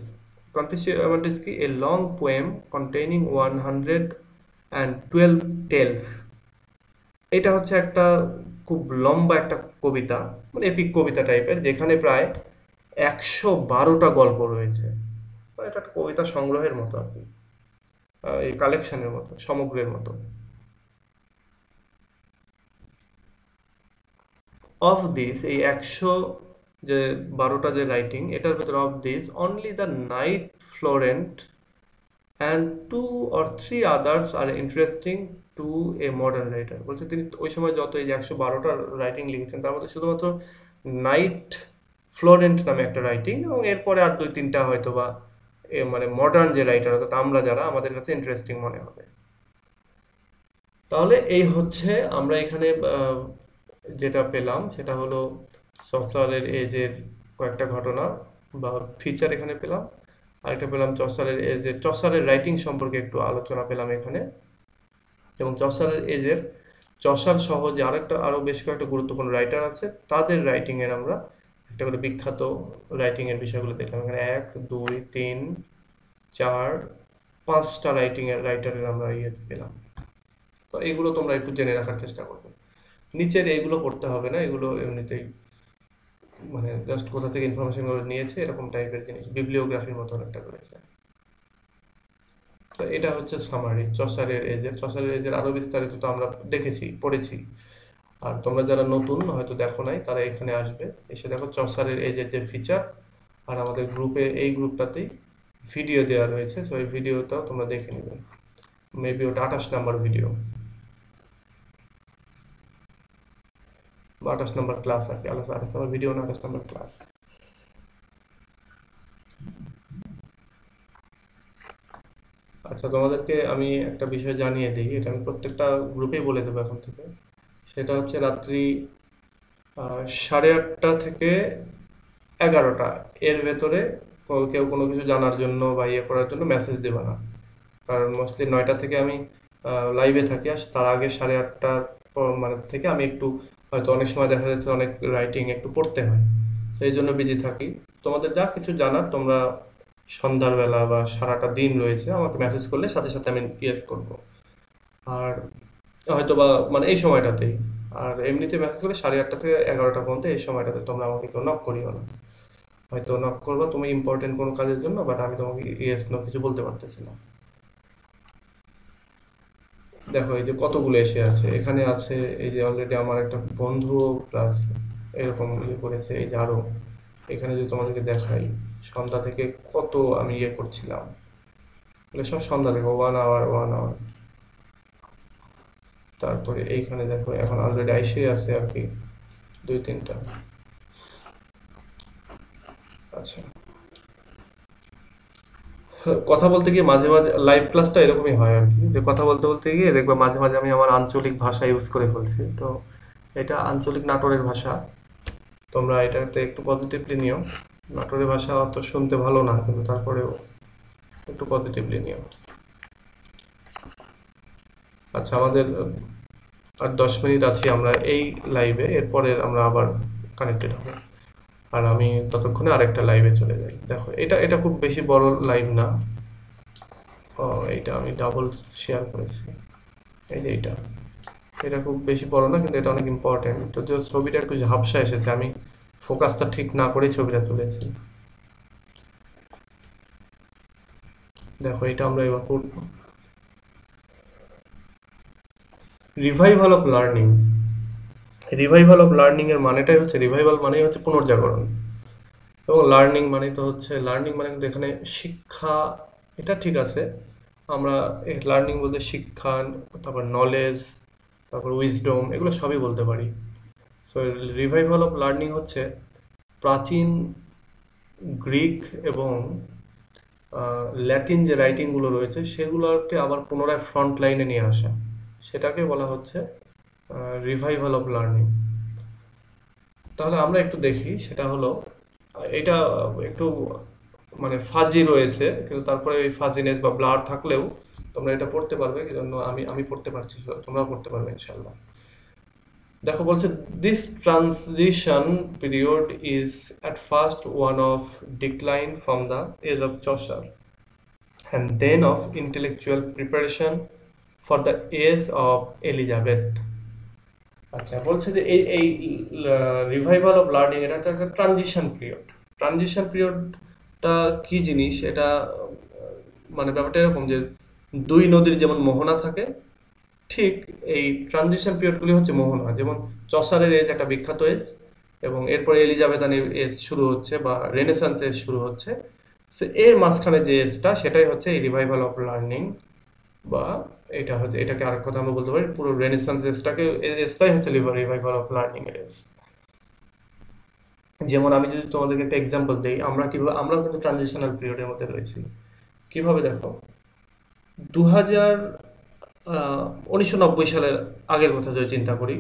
Confessio Amantis কি? A long poem containing 112 tales. এটা হচ্ছে একটা খুব লম্বা একটা কবিতা, মানে এপিক কবিতা টাইপের, যেখানে প্রায় 112টা গল্প রয়েছে। মানে এটা একটা কবিতা সংগ্রহের মতো আর কি, এই কালেকশনের মতো, সমগ্রের মতো। অফ দিস, এই 112টা যে রাইটিং, এটার ভেতরে of this only the knight Florent and 2 or 3 others are interesting to a modern writer. বলছে তিনি ওই সময় যত এই যে 112টা রাইটিং লিখেছেন, তার মধ্যে শুধুমাত্র নাইট ফ্লোরেন্ট নামে একটা রাইটিং, এবং এরপরে আর 2-3টা হয়তো বা মানে মডার্ন যে রাইটার, অর্থাৎ আমরা যারা, আমাদের কাছে ইন্টারেস্টিং মনে হবে। তাহলে এই হচ্ছে আমরা এখানে যেটা পেলাম সেটা হলো চসারের এজের কয়েকটা ঘটনা বা ফিচার এখানে পেলাম। আরেকটা পেলাম চসারের এজের, চসারের রাইটিং সম্পর্কে একটু আলোচনা পেলাম এখানে। এবং চসারের এজের, চসার সহ যে আরো বেশ কয়েকটা গুরুত্বপূর্ণ রাইটার আছে, তাদের রাইটিং এর আমরা একটা করে বিখ্যাত রাইটিং এর বিষয়গুলো দেখলাম। এখানে 1, 2, 3, 4, 5টা রাইটারের আমরা ইয়ে পেলাম। তো এগুলো তোমরা একটু জেনে রাখার চেষ্টা করবে। নিচের এইগুলো পড়তে হবে না, এগুলো এমনিতেই মানে জাস্ট কোথা থেকে ইনফরমেশন গুলো নিয়েছে এরকম টাইপের জিনিস, বিবলিওগ্রাফির মতো একটা রয়েছে। তো এটা হচ্ছে সামারি চসারের এজের আরো বিস্তারিত তো আমরা দেখেছি, পড়েছি। আর তোমরা যারা নতুন হয়তো দেখো নাই, তারা এখানে আসবে, এসে দেখো চসারের এজের যে ফিচার। আর আমাদের গ্রুপে, এই গ্রুপটাতেই ভিডিও দেওয়া রয়েছে, তো এই ভিডিওটাও তোমরা দেখে নেবে। মেবি ওটা 28 নম্বর ভিডিও বা 28 নম্বর ক্লাস আর কি, 28 নম্বর ভিডিও না, 28 নম্বর ক্লাস। আচ্ছা, তোমাদেরকে আমি একটা বিষয় জানিয়ে দিই, এটা আমি প্রত্যেকটা গ্রুপেই বলে দেবো এখন থেকে। সেটা হচ্ছে রাত্রি 8:30 থেকে 11টা এর ভেতরে কেউ কোনো কিছু জানার জন্য বা ইয়ে করার জন্য মেসেজ দেবে না। কারণ মোস্টলি 9টা থেকে আমি লাইভে থাকি, আর তার আগে 8:30টার মানে থেকে আমি একটু, হয়তো অনেক সময় দেখা যাচ্ছে অনেক রাইটিং একটু পড়তে হয়, সেই জন্য বিজি থাকি। তোমাদের যা কিছু জানার তোমরা সন্ধ্যার বেলা বা সারাটা দিন রয়েছে, আমাকে মেসেজ করলে সাথে সাথে আমি ইয়েস করব। আর হয়তো বা মানে এই সময়টাতেই, আর এমনিতে মেসেজ করলে 8:30 থেকে 11টা পর্যন্ত, এই সময়টাতে তোমরা আমাকে কেউ নক করিও না। হয়তো নক করবা তুমি ইম্পর্টেন্ট কোনো কাজের জন্য, বাট আমি তোমাকে ইয়েস নো কিছু বলতে পারতেছি না। দেখো এই যে কতগুলো এসে আছে, এখানে আছে এই যে অলরেডি আমার একটা বন্ধু প্লাস এরকম ইয়ে করেছে, এই যে আরো এখানে যদি তোমাদেরকে দেখাই, সন্ধ্যা থেকে কত আমি ইয়ে করছিলাম, এগুলো সব সন্ধ্যা থেকে 1 আওয়ার। তারপরে এইখানে দেখো এখন অলরেডি আইসে আছে আর কি 2-3টা। আচ্ছা, কথা বলতে গিয়ে মাঝে মাঝে লাইভ ক্লাসটা এরকমই হয় আর কি, যে কথা বলতে বলতে গিয়ে দেখবে মাঝে মাঝে আমি আমার আঞ্চলিক ভাষা ইউজ করে ফেলছি। তো এটা আঞ্চলিক নাটোরের ভাষা, তোমরা এটাতে একটু পজিটিভলি নিও। নাটোরের ভাষা অত শুনতে ভালো না, কিন্তু তারপরেও একটু পজিটিভলি নিও। আচ্ছা, আমাদের আর 10 মিনিট আছি আমরা এই লাইভে, এরপরে আমরা আবার কানেক্টেড হবো। আর আমি ততক্ষণে আরেকটা লাইভে চলে যাই। দেখো এটা এটা খুব বেশি বড় লাইভ না। ও, এইটা আমি ডাবল শেয়ার করেছি, এই যে এইটা, এটা খুব বেশি বড় না, কিন্তু এটা অনেক ইম্পর্টেন্ট। যদিও ছবিটা একটু ঝাপসা এসেছে, আমি ফোকাসটা ঠিক না করেই ছবিটা তুলেছি। দেখো এটা আমরা এবার করব, revival of learning. Revival of learning এর মানেটাই হচ্ছে, রিভাইভাল মানেই হচ্ছে পুনর্জাগরণ, এবং লার্নিং মানে তো হচ্ছে, লার্নিং মানে কিন্তু এখানে শিক্ষা, এটা ঠিক আছে। আমরা লার্নিং বলতে শিক্ষা, তারপর নলেজ, তারপর উইজডম, এগুলো সবই বলতে পারি। সো রিভাইভাল অফ লার্নিং হচ্ছে প্রাচীন গ্রিক এবং ল্যাটিন যে রাইটিংগুলো রয়েছে সেগুলোকে আবার পুনরায় ফ্রন্ট লাইনে নিয়ে আসা, সেটাকে বলা হচ্ছে রিভাইভাল অফ লার্নিং। তাহলে আমরা একটু দেখি, সেটা হলো এটা একটু মানে ফাজি রয়েছে, কিন্তু তারপরে ওই ফাজিনেস বা ব্লার থাকলেও তোমরা এটা পড়তে পারবে, এই জন্য আমি পড়তে পারছি, তোমরাও পড়তে পারবে ইনশাল্লাহ। দেখো বলছে, this transition period is at first one of decline from the age of Chaucer and then of intellectual preparation for the age of Elizabeth। আচ্ছা, বলছে যে এই রিভাইভাল অফ লার্নিং এটা হচ্ছে একটা ট্রানজিশন পিরিয়ড। ট্রানজিশন পিরিয়ডটা কি জিনিস, এটা মানে ব্যাপারটা এরকম যে দুই নদীর যেমন মোহনা থাকে, ঠিক এই ট্রানজিশন পিরিয়ডগুলি হচ্ছে মোহনা। যেমন চসারের এজ একটা বিখ্যাত এজ, এবং এরপরে এলিজাবেথানের এজ শুরু হচ্ছে বা রেনেসান্স এজ শুরু হচ্ছে। সো এর মাঝখানে যে এজটা, সেটাই হচ্ছে এই রিভাইভাল অফ লার্নিং, বা এটা হচ্ছে, এটাকে আরেক কথা আমরা বলতে পারি পুরো রেনেসান্স এজটাকে, এজটাই হচ্ছে রিভাইভাল অফ লার্নিং এর এজ। যেমন আমি যদি তোমাদেরকে একটা এক্সাম্পল দিই, আমরাও কিন্তু ট্রানজিশনাল পিরিয়ডের মধ্যে রয়েছি। কিভাবে দেখো, 2000 আহ, 1990 সালের আগের কথা যদি চিন্তা করি,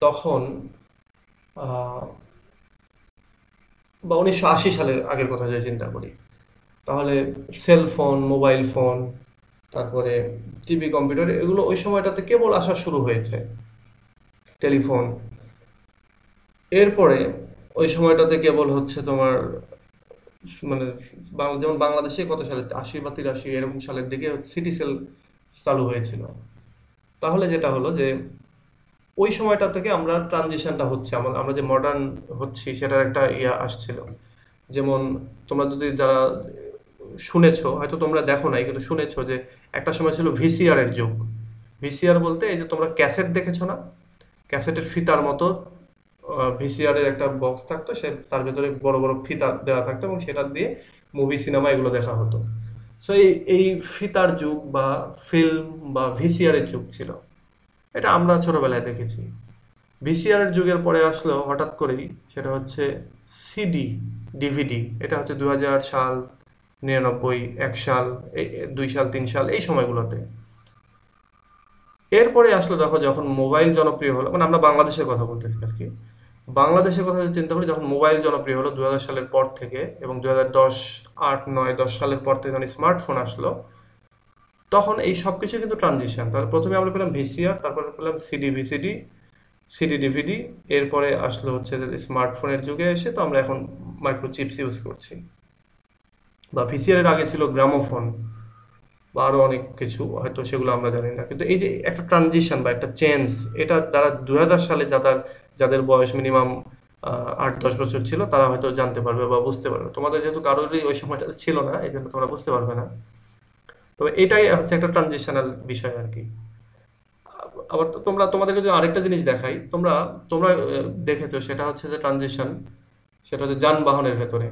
তখন আহ, বা 1980 সালের আগের কথা যদি চিন্তা করি, তাহলে সেল ফোন, মোবাইল ফোন, তারপরে টিভি, কম্পিউটার, এগুলো ওই সময়টাতে কেবল আসা শুরু হয়েছে, টেলিফোন। এরপরে ওই সময়টাতে কেবল হচ্ছে তোমার মানে যেমন বাংলাদেশে কত সালে, 80 বা 83 এরকম সালের দিকে সিটি সেল চালু হয়েছিল। তাহলে যেটা হলো যে ওই সময়টা থেকে আমরা ট্রানজিশনটা হচ্ছে, আমরা যে মডার্ন হচ্ছি সেটার একটা ইয়া আসছিল। যেমন তোমরা যদি যারা শুনেছো, হয়তো তোমরা দেখো নাই কিন্তু শুনেছো, যে একটা সময় ছিল ভিসিআর এর যুগ। ভিসিআর বলতে এই যে তোমরা ক্যাসেট দেখেছো না, ক্যাসেটের ফিতার মতো ভিসিআর এর একটা বক্স থাকতো, সে তার ভেতরে বড় বড় ফিতা দেওয়া থাকতো এবং সেটা দিয়ে মুভি, সিনেমা এগুলো দেখা হতো। সো এই ফিতার যুগ বা ফিল্ম বা ভিসিআর এর যুগ ছিল, এটা আমরা ছোটবেলায় দেখেছি। ভিসিআর এর যুগের পরে আসলো হঠাৎ করেই, সেটা হচ্ছে সিডি, ডিভিডি। এটা হচ্ছে 2000 সাল, 99, 1 সাল, 2 সাল, 3 সাল, এই সময়গুলোতে। এরপরে আসলো দেখো, যখন মোবাইল জনপ্রিয় হলো, মানে আমরা বাংলাদেশের কথা বলতেছি আর কি, বাংলাদেশের কথা যদি চিন্তা করি, যখন মোবাইল জনপ্রিয় হলো 2000 সালের পর থেকে, এবং 2010, 8, 9, 10 সালের পর থেকে যখন স্মার্টফোন আসলো, তখন এই সবকিছু কিন্তু ট্রানজিশন। তাহলে প্রথমে আমরা পেলাম ভিসিআর, তারপরে পেলাম সিডি, ভিসিডি, সিডি, ডিভিডি। এরপরে আসলো হচ্ছে যে স্মার্টফোনের যুগে এসে তো আমরা এখন মাইক্রোচিপস ইউজ করছি। বা ভিসিআর এর আগে ছিল গ্রামোফোন, বা আরো অনেক কিছু, হয়তো সেগুলো আমরা জানি না। কিন্তু এই যে একটা ট্রানজিশন বা একটা চেঞ্জ, এটা যারা 2000 সালে যাদের যাদের বয়স মিনিমাম 8-10 বছর ছিল, তারা হয়তো জানতে পারবে বা বুঝতে পারবে। তোমাদের যেহেতু কারোরই ওই সময়টা ছিল না, এই জন্য তোমরা বুঝতে পারবে না। তবে এটাই হচ্ছে একটা ট্রানজিশনাল বিষয় আর কি। আবার তোমাদেরকে যদি আরেকটা জিনিস দেখাই, তোমরা তোমরা দেখেছো, সেটা হচ্ছে যে ট্রানজিশন, সেটা হচ্ছে যানবাহনের ভেতরে।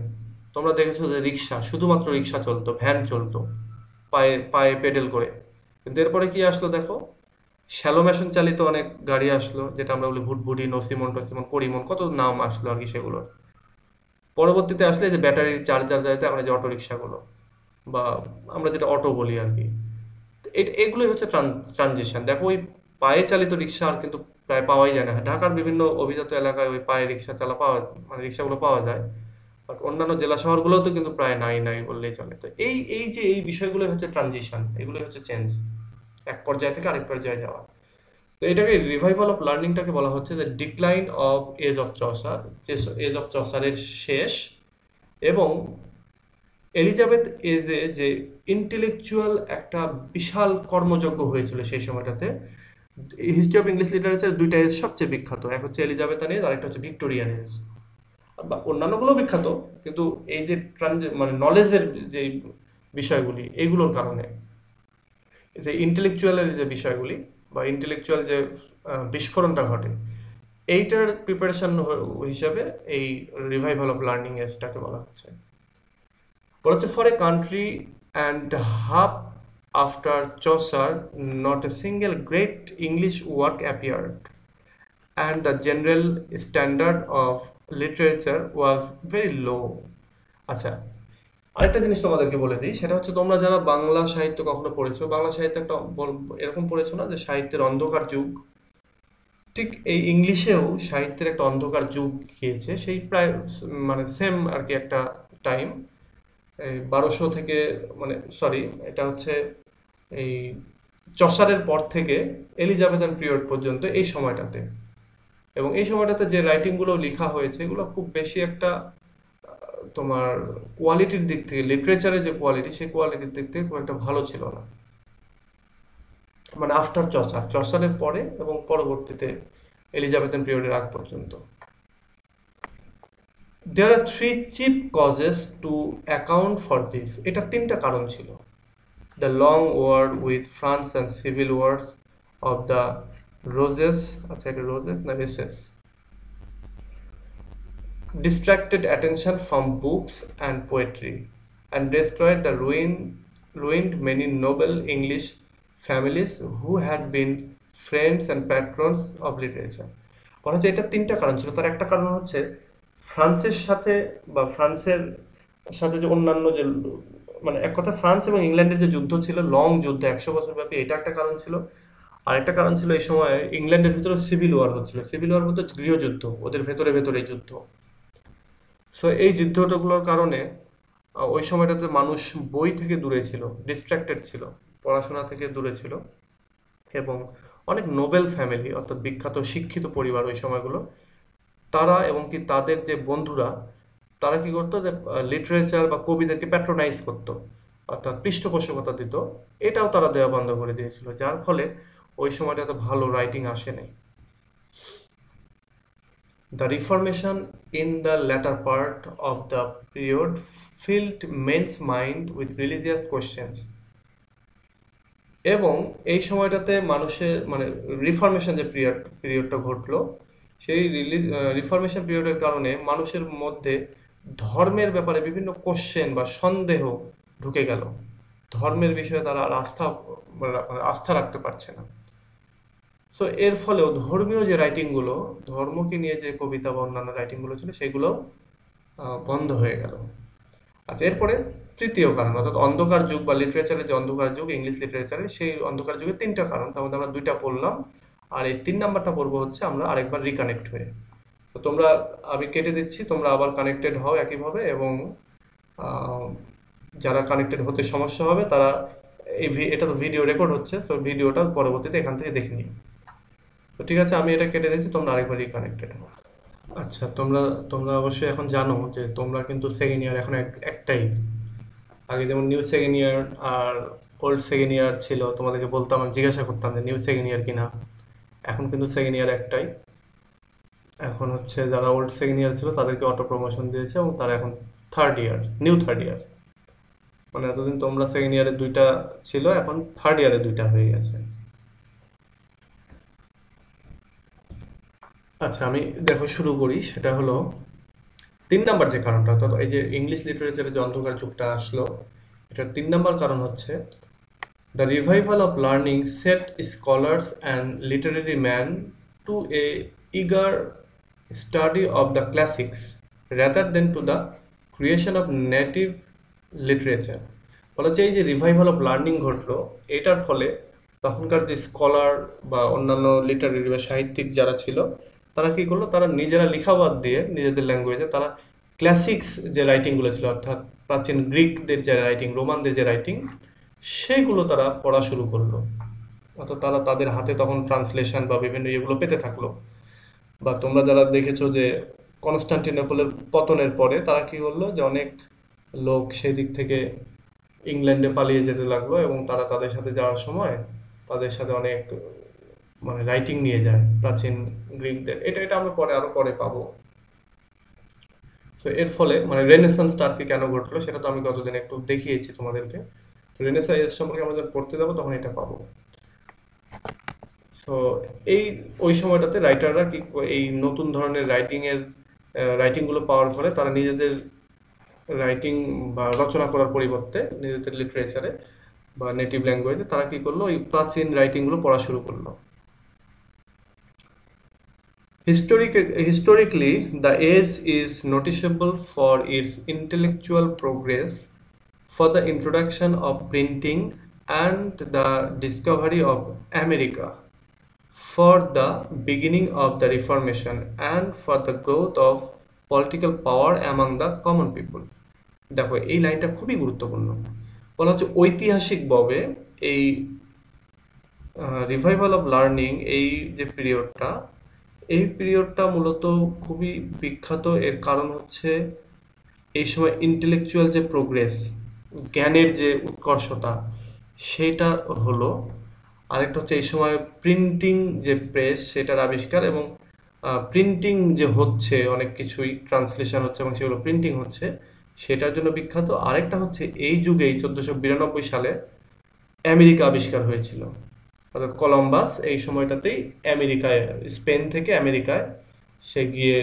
তোমরা দেখেছো যে রিক্সা, শুধুমাত্র রিক্সা চলতো, ভ্যান চলতো পায়ে পায়ে পেডেল করে। কিন্তু এরপরে কি আসলো দেখো, শ্যালো মেশিন চালিত অনেক গাড়ি আসলো, যেটা আমরা বলি ভুটভুটি, নসিমন টসিমন, করিমন, কত নাম আসলো আর কি সেগুলোর। পরবর্তীতে আসলে যে ব্যাটারির চার্জার যাইতে আমরা যে অটো রিক্সাগুলো, বা আমরা যেটা অটো বলি আর কি, এগুলোই হচ্ছে ট্রানজিশন। দেখো, ওই পায়ে চালিত রিক্সা আর কিন্তু প্রায় পাওয়াই যায় না। ঢাকার বিভিন্ন অভিজাত এলাকায় ওই পায়ে রিক্সা চালা পাওয়া, মানে রিক্সাগুলো পাওয়া যায়, বাট অন্যান্য জেলা শহরগুলোও তো কিন্তু প্রায় নাই নাই বললেই চলে। তো এই এই যে এই বিষয়গুলো হচ্ছে ট্রানজিশন, এগুলোই হচ্ছে চেঞ্জ, এক পর্যায় থেকে আরেক পর্যায়ে যাওয়া। তো এটাকে রিভাইভাল অফ লার্নিংটাকে বলা হচ্ছে যে decline of age of Chaucer, যে এজ অফ চসারের শেষ, এবং এলিজাবেথ এজে যে ইন্টেলেকচুয়াল একটা বিশাল কর্মযজ্ঞ হয়েছিল সেই সময়টাতে। হিস্ট্রি অফ ইংলিশ লিটারেচার দুইটা এজ সবচেয়ে বিখ্যাত, এক হচ্ছে এলিজাবেথান এজ আর একটা হচ্ছে ভিক্টোরিয়ান এজ। বা অন্যান্যগুলো বিখ্যাত, কিন্তু এই যে মানে নলেজের যে বিষয়গুলি, এইগুলোর কারণে যে ইন্টেলেকচুয়ালের যে বিষয়গুলি বা ইন্টেলেকচুয়াল যে বিস্ফোরণটা ঘটে, এইটার প্রিপারেশন হিসাবে এই রিভাইভাল অফ লার্নিং এজটাকে বলা হচ্ছে। বলা হচ্ছে for a country and half After Chaucer, not a single great English work appeared, and the general standard of literature was very low. আচ্ছা, আরেকটা জিনিস তোমাদেরকে বলে দিই, সেটা হচ্ছে তোমরা যারা বাংলা সাহিত্য কখনো পড়েছো, বাংলা সাহিত্য একটা এরকম পড়েছো না যে সাহিত্যের অন্ধকার যুগ, ঠিক এই ইংলিশেও সাহিত্যের একটা অন্ধকার যুগ গিয়েছে, সেই প্রায় মানে সেম আর কি একটা টাইম, এই 1200 থেকে, মানে সরি, এটা হচ্ছে এই চসারের পর থেকে এলিজাবেথান পিরিয়ড পর্যন্ত এই সময়টাতে। এবং এই সময়টাতে যে রাইটিংগুলো লেখা হয়েছে এগুলো খুব বেশি একটা তোমার কোয়ালিটির দিক থেকে, লিটারেচারের যে কোয়ালিটি সেই কোয়ালিটির দিক থেকে খুব একটা ভালো ছিল না, মানে আফটার চসারের পরে এবং পরবর্তীতে এলিজাবেথান পিরিয়ডের আগ পর্যন্ত। There are three chief causes to account for this. এটা তিনটা কারণ ছিল: the long war with France and civil wars of the Roses, আচ্ছা এটা রোজেস না races, distracted attention from books and poetry, and destroyed the ruined many noble English families who had been friends and patrons of literature. বলা হচ্ছে এটা তিনটা কারণ ছিল। তার একটা কারণ হচ্ছে ফ্রান্সের সাথে, বা ফ্রান্সের সাথে যে অন্যান্য যে, মানে এক কথা ফ্রান্স এবং ইংল্যান্ডের যে যুদ্ধ ছিল, লং যুদ্ধ 100 বছর ব্যাপী, এটা একটা কারণ ছিল। আর একটা কারণ ছিল এই সময় ইংল্যান্ডের ভিতরে সিভিল ওয়ার হচ্ছিল। সিভিল ওয়ার বলতে গৃহযুদ্ধ, ওদের ভেতরে ভেতরে যুদ্ধ। সো এই যুদ্ধগুলোর কারণে ওই সময়টাতে মানুষ বই থেকে দূরে ছিল, ডিস্ট্রাক্টেড ছিল, পড়াশোনা থেকে দূরে ছিল। এবং অনেক নোবেল ফ্যামিলি, অর্থাৎ বিখ্যাত শিক্ষিত পরিবার ওই সময়গুলো, তারা এবং কি তাদের যে বন্ধুরা, তারা কি করতো যে লিটারেচার বা কবিদেরকে প্যাট্রোনাইজ করতো, অর্থাৎ পৃষ্ঠপোষকতা দিত। এটাও তারা দেওয়া বন্ধ করে দিয়েছিল, যার ফলে ওই সময়টাতে ভালো রাইটিং আসে নাই। The Reformation in the latter part of the period filled men's mind with religious questions. এবং এই সময়টাতে মানুষের মানে রিফরমেশন যে পিরিয়ডটা ঘটলো, সেই রিফরমেশন পিরিয়ডের কারণে মানুষের মধ্যে ধর্মের ব্যাপারে বিভিন্ন কোশ্চেন বা সন্দেহ ঢুকে গেল। ধর্মের বিষয়ে তারা আর মানে আস্থা রাখতে পারছে না। সো এর ফলেও ধর্মীয় যে রাইটিংগুলো, ধর্মকে নিয়ে যে কবিতা বা অন্যান্য রাইটিংগুলো ছিল, সেগুলো বন্ধ হয়ে গেল। আচ্ছা, এরপরে তৃতীয় কারণ, অর্থাৎ অন্ধকার যুগ বা লিটারেচারের যে অন্ধকার যুগ ইংলিশ লিটারেচারে, সেই অন্ধকার যুগের তিনটা কারণ, তার মধ্যে আমরা দুইটা পড়লাম। আর এই 3 নাম্বারটা পড়বো হচ্ছে আমরা আরেকবার রিকানেক্ট হয়ে। তো তোমরা, আমি কেটে দিচ্ছি, তোমরা আবার কানেক্টেড হও একইভাবে। এবং আহ, যারা কানেক্টেড হতে সমস্যা হবে তারা এটা তো ভিডিও রেকর্ড হচ্ছে, সো ভিডিওটা পরবর্তীতে এখান থেকে দেখে নিও। তো ঠিক আছে, আমি এটা কেটে দিচ্ছি, তোমরা আরেকবার রিকানেক্টেড হও। আচ্ছা, তোমরা তোমরা অবশ্যই এখন জানো যে তোমরা কিন্তু সেকেন্ড ইয়ার এখন একটাই। আগে যেমন নিউ সেকেন্ড ইয়ার আর ওল্ড সেকেন্ড ইয়ার ছিল, তোমাদেরকে বলতাম, আমি জিজ্ঞাসা করতাম যে নিউ সেকেন্ড ইয়ার কিনা। এখন কিন্তু সেকেন্ড ইয়ার একটাই। এখন হচ্ছে যারা ওল্ড সেকেন্ড ইয়ার ছিল তাদেরকে অটো প্রমোশন দিয়েছে এবং তারা এখন third year, new third year. মানে এতদিন তোমরা সেকেন্ড ইয়ারে দুইটা ছিল, এখন থার্ড ইয়ারে দুইটা হয়ে গেছে। আচ্ছা, আমি দেখো শুরু করি। সেটা হলো 3 নাম্বার যে কারণটা, অর্থাৎ এই যে ইংলিশ লিটারেচারে যে অন্ধকার যুগটা আসলো, এটার 3 নাম্বার কারণ হচ্ছে the revival of learning set scholars and literary men to a eager study of the classics rather than to the creation of native literature. বলা হচ্ছে এই যে রিভাইভাল অফ লার্নিং ঘটলো, এটার ফলে তখনকার যে স্কলার বা অন্যান্য লিটারেরি বা সাহিত্যিক যারা ছিল, তারা কি করলো, তারা নিজেরা লেখা বাদ দিয়ে নিজেদের ল্যাঙ্গুয়েজে তারা ক্লাসিক্স যে রাইটিংগুলো ছিল, অর্থাৎ প্রাচীন গ্রিকদের যে রাইটিং, রোমানদের যে রাইটিং, সেগুলো তারা পড়া শুরু করলো। অর্থাৎ তারা তাদের হাতে তখন ট্রান্সলেশন বা বিভিন্ন ইয়েগুলো পেতে থাকলো। বা তোমরা যারা দেখেছো যে কনস্টান্টিনোপলের পতনের পরে তারা কি করলো, যে অনেক লোক সেদিক থেকে ইংল্যান্ডে পালিয়ে যেতে লাগলো, এবং তারা তাদের সাথে যাওয়ার সময় তাদের সাথে অনেক মানে রাইটিং নিয়ে যায় প্রাচীন গ্রিকদের। এটা এটা আমরা পরে আরো পরে পাবো। সো এর ফলে মানে রেনেসান্সটা আর কি কেন ঘটলো সেটা তো আমি গতদিন একটু দেখিয়েছি তোমাদেরকে। রেনেসাঁ সম্পর্কে আমরা যখন পড়তে যাবো তখন এটা পাবো। সো এই ওই সময়টাতে রাইটাররা কি এই নতুন ধরনের রাইটিং গুলো পাওয়ার ফলে তারা নিজেদের রাইটিং বা রচনা করার পরিবর্তে নিজেদের লিটারেচারে বা নেটিভ ল্যাঙ্গুয়েজে, তারা কি করলো, ওই প্রাচীন রাইটিংগুলো পড়া শুরু করলো। Historically, the age is noticeable for its intellectual progress, for the introduction of printing and the discovery of America, for the beginning of the Reformation, and for the growth of political power among the common people. দেখো এই লাইনটা খুবই গুরুত্বপূর্ণ। বলা হচ্ছে ঐতিহাসিকভাবে এই revival of learning, এই যে পিরিয়ডটা, এই পিরিয়ডটা মূলত খুবই বিখ্যাত। এর কারণ হচ্ছে এই সময় ইন্টেলেকচুয়াল যে প্রোগ্রেস, জ্ঞানের যে উৎকর্ষতা, সেটা হলো। আরেকটা হচ্ছে এই সময় প্রিন্টিং যে প্রেস, সেটার আবিষ্কার, এবং প্রিন্টিং যে হচ্ছে, অনেক কিছুই ট্রান্সলেশন হচ্ছে এবং সেগুলো প্রিন্টিং হচ্ছে, সেটার জন্য বিখ্যাত। আরেকটা হচ্ছে এই যুগেই 1492 সালে আমেরিকা আবিষ্কার হয়েছিল, অর্থাৎ কলম্বাস এই সময়টাতেই আমেরিকায়, স্পেন থেকে আমেরিকায় সে গিয়ে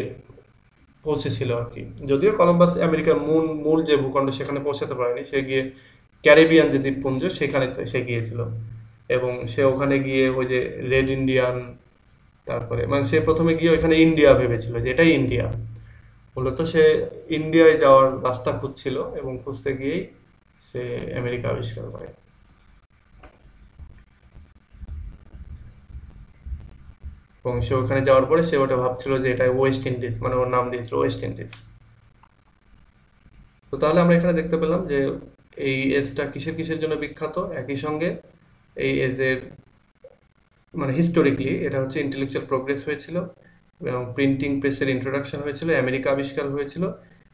পৌঁছেছিল আর কি। যদিও কলম্বাস আমেরিকার মূল মূল যে ভূখণ্ড সেখানে পৌঁছাতে পারেনি, সে গিয়ে ক্যারিবিয়ান যে দ্বীপপুঞ্জ সেখানে সে গিয়েছিল। এবং সে ওখানে গিয়ে ওই যে রেড ইন্ডিয়ান, তারপরে মানে সে প্রথমে গিয়ে ওইখানে ইন্ডিয়া ভেবেছিল যে এটাই ইন্ডিয়া। মূলত সে ইন্ডিয়ায় যাওয়ার রাস্তা খুঁজছিল এবং খুঁজতে গিয়েই সে আমেরিকা আবিষ্কার করে। এবং সে ওখানে যাওয়ার পরে সে ওটা ভাবছিল যে এটা ওয়েস্ট ইন্ডিজ, মানে ওর নাম দিয়েছিল ওয়েস্ট ইন্ডিজ। তো তাহলে আমরা এখানে দেখতে পেলাম যে এই এজটা কিসের কিসের জন্য বিখ্যাত। একই সঙ্গে এই এজের মানে হিস্টোরিক্যালি এটা হচ্ছে ইন্টেলেকচুয়াল প্রোগ্রেস হয়েছিল, এবং প্রিন্টিং প্রেসের ইন্ট্রোডাকশন হয়েছিল, আমেরিকা আবিষ্কার হয়েছিল,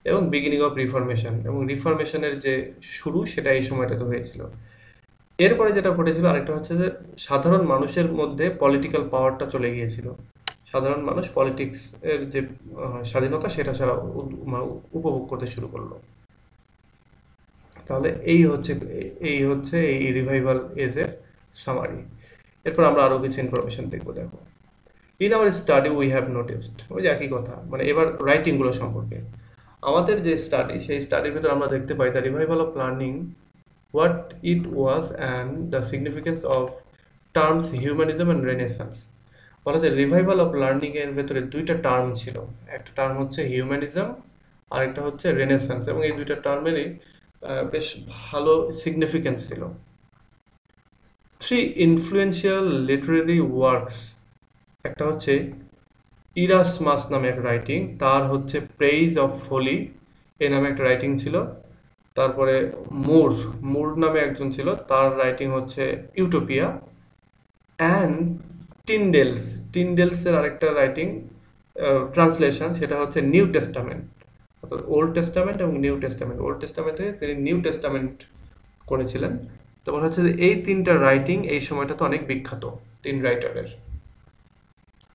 এবং বিগিনিং অফ রিফরমেশন, এবং রিফরমেশনের যে শুরু সেটা এই সময়টাতে হয়েছিল। এরপরে যেটা ঘটেছিল আরেকটা হচ্ছে যে সাধারণ মানুষের মধ্যে পলিটিক্যাল পাওয়ারটা চলে গিয়েছিল। সাধারণ মানুষ পলিটিক্স এর যে স্বাধীনতা, সেটা ছাড়া মানে উপভোগ করতে শুরু করলো। তাহলে এই হচ্ছে এই রিভাইভাল এজের সামারি। এরপর আমরা আরো কিছু ইনফরমেশন দেখবো। দেখো, in our study we have noticed, ওই যে একই কথা, মানে এবার রাইটিং গুলো সম্পর্কে আমাদের যে স্টাডি, সেই স্টাডির ভিতরে আমরা দেখতে পাই the revival of learning, what it was and the significance of terms humanism and renaissance। বলা যায় রিভাইভাল অফ লার্নিং এর ভেতরে দুইটা টার্ম ছিল, একটা টার্ম হচ্ছে হিউম্যানিজম, আর একটা হচ্ছে রেনেসান্স, এবং এই দুইটা টার্মেরই বেশ ভালো সিগনিফিকেন্স ছিল। থ্রি ইনফ্লুয়েন্সিয়াল লিটারেরি ওয়ার্কস, একটা হচ্ছে ইরাসমাস নামে এক রাইটিং, তার হচ্ছে প্রেইজ অফ ফলি এই নামে একটা রাইটিং ছিল। তারপরে মুর মুর নামে একজন ছিল, তার রাইটিং হচ্ছে ইউটোপিয়া। অ্যান্ড টিন্ডেলসের আরেকটা রাইটিং ট্রান্সলেশন, সেটা হচ্ছে নিউ টেস্টামেন্ট, অর্থাৎ ওল্ড টেস্টামেন্ট এবং নিউ টেস্টামেন্ট। ওল্ড টেস্টামেন্ট থেকে তিনি নিউ টেস্টামেন্ট করেছিলেন। তো মনে হচ্ছে যে এই তিনটা রাইটিং এই সময়টাতে অনেক বিখ্যাত, তিন রাইটারের।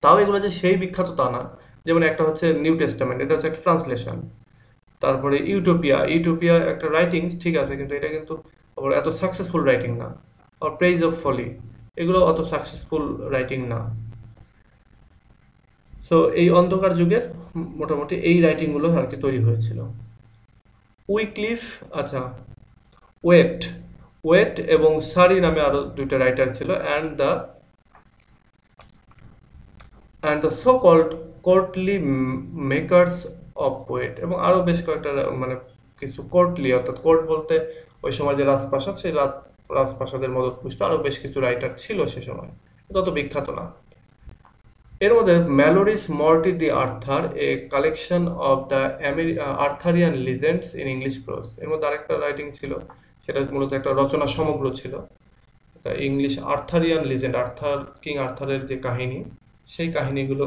তাও এগুলো যে সেই বিখ্যাত তা না। যেমন একটা হচ্ছে নিউ টেস্টামেন্ট, এটা হচ্ছে একটা ট্রান্সলেশন। তারপরে ইউটোপিয়া একটা রাইটিং, ঠিক আছে, কিন্তু এটা কিন্তু আবার এত সাকসেসফুল রাইটিং না। আর প্রেইজ অফ ফলি, এগুলো অত সাকসেসফুল রাইটিং না। সো এই অন্ধকার যুগের মোটামুটি এই রাইটিং গুলো আর কি তৈরি হয়েছিল। উইক্লিফ, আচ্ছা, ওয়েট ওয়েট এবং সারি নামে আরো দুইটা রাইটার ছিল। And the so called courtly makers of poet, এবং আরো বেশ কয়েকটা মানে কিছু কোর্টলি, অর্থাৎ কোর্ট বলতে ওই সময় যে রাজপ্রাসাদ, সেই রাজপ্রাসাদের মদতপুষ্ট আরো বেশ কিছু রাইটার ছিল সে সময়, তত বিখ্যাত না। এর মধ্যে Malory's Morte d'Arthur, a collection of the Arthurian legends in English prose, এর মধ্যে আরেকটা রাইটিং ছিল, সেটা মূলত একটা রচনা সমগ্র ছিল। ইংলিশ আর্থারিয়ান লিজেন্ড, কিং আর্থারের যে কাহিনী, সেই কাহিনীগুলো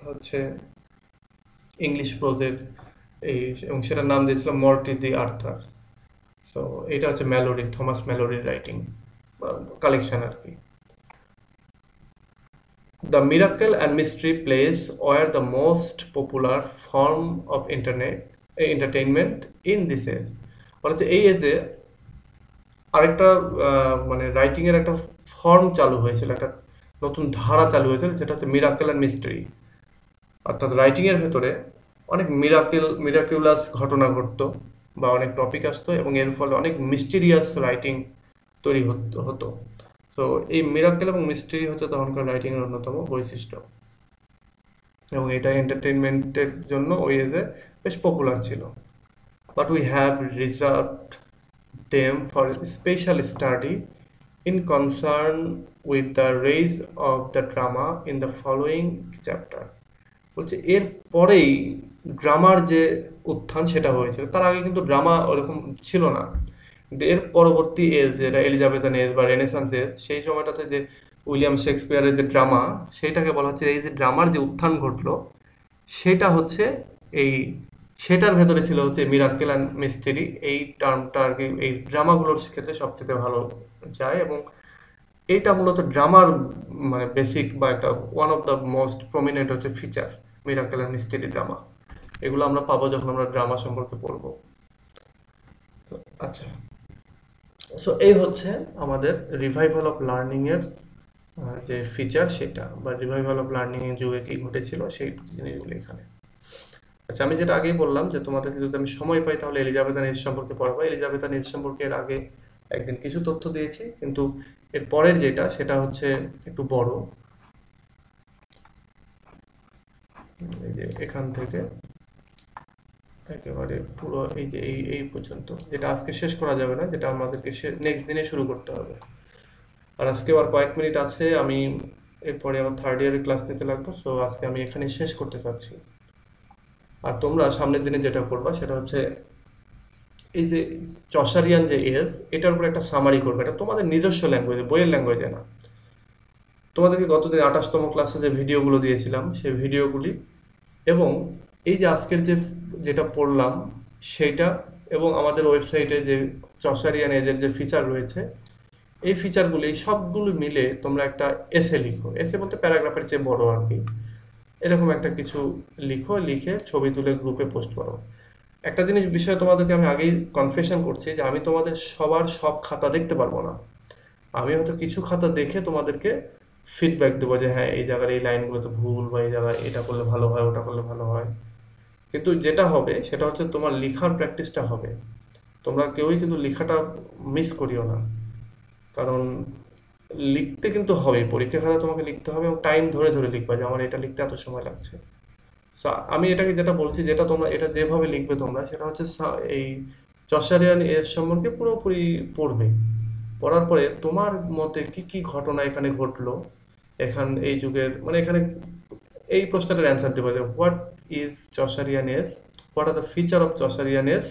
হচ্ছে ইংলিশ প্রোজের এই, এবং সেটার নাম দিয়েছিল মর্টি দি আর্থার। সো এটা হচ্ছে থমাস ম্যালোরির রাইটিং কালেকশন আর কি। The miracle and mystery plays were the most popular form of entertainment in this age। বলতে এই এজে আরেকটা মানে রাইটিং এর একটা ফর্ম চালু হয়েছিল, একটা নতুন ধারা চালু হয়েছিল, সেটা হচ্ছে মিরাকেল অ্যান্ড মিস্ট্রি। অর্থাৎ রাইটিং এর ভেতরে অনেক মিরাকুলাস ঘটনা ঘটতো, বা অনেক টপিক আসতো, এবং এর ফলে অনেক মিস্টিরিয়াস রাইটিং তৈরি হতো। তো এই মিরাকেল এবং মিস্ট্রি হচ্ছে তখনকার রাইটিং এর অন্যতম বৈশিষ্ট্য, এবং এটা এন্টারটেইনমেন্টের জন্য ওই এজে বেশ পপুলার ছিল। But we have reserved them for special study in concern with the rise of the drama in the following chapter। বলছে এর পরেই ড্রামার যে উত্থান সেটা হয়েছিল, তার আগে কিন্তু ড্রামা ওরকম ছিল না। কিন্তু এর পরবর্তী এজ, যেটা এলিজাবেথান এজ বা রেনেসান্স এজ, সেই সময়টাতে যে উইলিয়াম শেক্সপিয়ারের যে ড্রামা, সেইটাকে বলা হচ্ছে এই যে ড্রামার যে উত্থান ঘটলো, সেটা হচ্ছে এই সেটার ভেতরে ছিল হচ্ছে মিরাকেল অ্যান্ড মিস্টেরি। এই টার্মটা আর কি এই ড্রামাগুলোর ক্ষেত্রে সবচেয়ে ভালো যায়, এবং এইটা মূলত ড্রামার মানে বেসিক বা একটা one of the most prominent হচ্ছে feature, miracle and mystery drama. এগুলো আমরা পাবো যখন আমরা ড্রামা সম্পর্কে পড়বো। আচ্ছা, সো এই হচ্ছে আমাদের রিভাইভাল অফ লার্নিং এর যে ফিচার, সেটা বা রিভাইভাল অফ লার্নিং এর যুগে কি ঘটেছিল সেই জিনিসগুলো এখানে। আচ্ছা, আমি যেটা আগেই বললাম যে তোমাদেরকে যদি আমি সময় পাই তাহলে এলিজাবেথান এজ সম্পর্কে পড়বো। এলিজাবেথান এজ সম্পর্কে এর আগে একদিন কিছু তথ্য দিয়েছি, কিন্তু এর পরের যেটা সেটা হচ্ছে একটু বড়। এই যে এখান থেকে একেবারে পুরো এই যে এই পর্যন্ত, যেটা আজকে শেষ করা যাবে না, যেটা আমাদেরকে নেক্সট দিনে শুরু করতে হবে। আর আজকে আর কয়েক মিনিট আছে, আমি এরপরে আমার থার্ড ইয়ারের ক্লাস নিতে লাগবো, সো আজকে আমি এখানে শেষ করতে চাচ্ছি। আর তোমরা সামনের দিনে যেটা করবা সেটা হচ্ছে এই যে চসারিয়ান যে এজ, এটার উপর একটা সামারি করবে। এটা তোমাদের নিজস্ব ল্যাঙ্গুয়েজে, বইয়ের ল্যাঙ্গুয়েজে না। তোমাদেরকে গতদিন 28তম ক্লাসে যে ভিডিওগুলো দিয়েছিলাম সেই ভিডিওগুলি, এবং এই যে আজকের যে যেটা পড়লাম সেইটা, এবং আমাদের ওয়েবসাইটে যে চসারিয়ান এজের যে ফিচার রয়েছে, এই ফিচারগুলি সবগুলো মিলে তোমরা একটা এসে লিখো। এসে বলতে প্যারাগ্রাফের চেয়ে বড় আর কি, এরকম একটা কিছু লিখো, লিখে ছবি তুলে গ্রুপে পোস্ট করো। একটা জিনিস বিষয়ে তোমাদেরকে আমি আগেই কনফেশন করছি যে আমি তোমাদের সবার সব খাতা দেখতে পারবো না। আমি হয়তো কিছু খাতা দেখে তোমাদেরকে ফিডব্যাক দেবো যে হ্যাঁ এই জায়গার এই লাইনগুলো তো ভুল, বা এই জায়গায় এটা করলে ভালো হয়, ওটা করলে ভালো হয়। কিন্তু যেটা হবে সেটা হচ্ছে তোমার লেখার প্র্যাকটিসটা হবে। তোমরা কেউই কিন্তু লেখাটা মিস করিও না, কারণ লিখতে কিন্তু হবে, পরীক্ষা খাতা তোমাকে লিখতে হবে, এবং টাইম ধরে ধরে লিখবা যে আমার এটা লিখতে এত সময় লাগছে। So, আমি এটাকে যেটা বলছি, যেটা তোমরা এটা যেভাবে লিখবে তোমরা, সেটা হচ্ছে এই চসারিয়ান এর সম্পর্কে পুরোপুরি পড়বে। পড়ার পরে তোমার মতে কি কি ঘটনা এখানে ঘটলো, এই যুগের, মানে এখানে এই প্রশ্নটার অ্যান্সার দেবে যে what is Chaucerian age, what are the feature of Chaucerian age,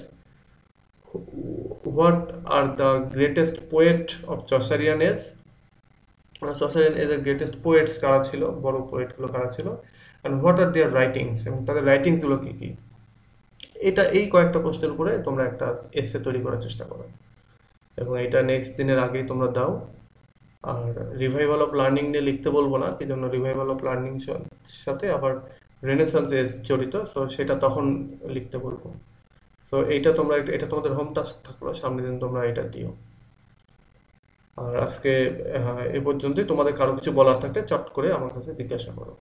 what are the greatest poet of Chaucerian age, Chaucerian এজের গ্রেটেস্ট পোয়েটস কারা ছিল, বড় পোয়েটগুলো কারা ছিল, and what are their writings, এবং তাদের রাইটিংসগুলো কি কি। এটা এই কয়েকটা প্রশ্নের উপরে তোমরা একটা এসে তৈরি করার চেষ্টা করো, এবং এটা নেক্সট দিনের আগেই তোমরা দাও। আর রিভাইভাল অফ লার্নিং নিয়ে লিখতে বলবো না, কি জন্য রিভাইভাল অফ লার্নিং সাথে আবার রেনেসান্স এজ জড়িত, সো সেটা তখন লিখতে বলবো। তো এইটা তোমরা এটা তোমাদের হোম টাস্ক থাকলো, সামনের দিন তোমরা এটা দিও। আর আজকে এ পর্যন্তই। তোমাদের কারো কিছু বলার থাকলে চট করে আমার কাছে জিজ্ঞাসা করো।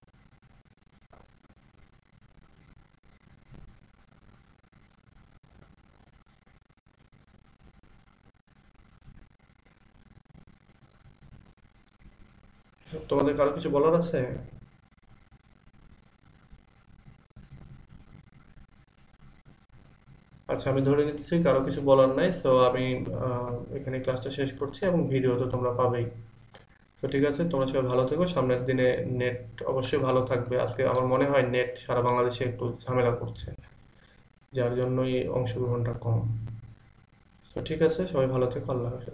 তোমাদের কারো কিছু বলার আছে? আচ্ছা, আমি ধরে নিতেছি কারো কিছু বলার নাই, সো আমি এখানে ক্লাসটা শেষ করছি, এবং ভিডিও তো তোমরা পাবেই। তো ঠিক আছে, তোমরা সবাই ভালো থেকো। সামনের দিনে নেট অবশ্যই ভালো থাকবে। আজকে আমার মনে হয় নেট সারা বাংলাদেশে একটু ঝামেলা করছে, যার জন্যই অংশগ্রহণটা কম। তো ঠিক আছে, সবাই ভালো থেকো। আল্লাহ হাফেজ।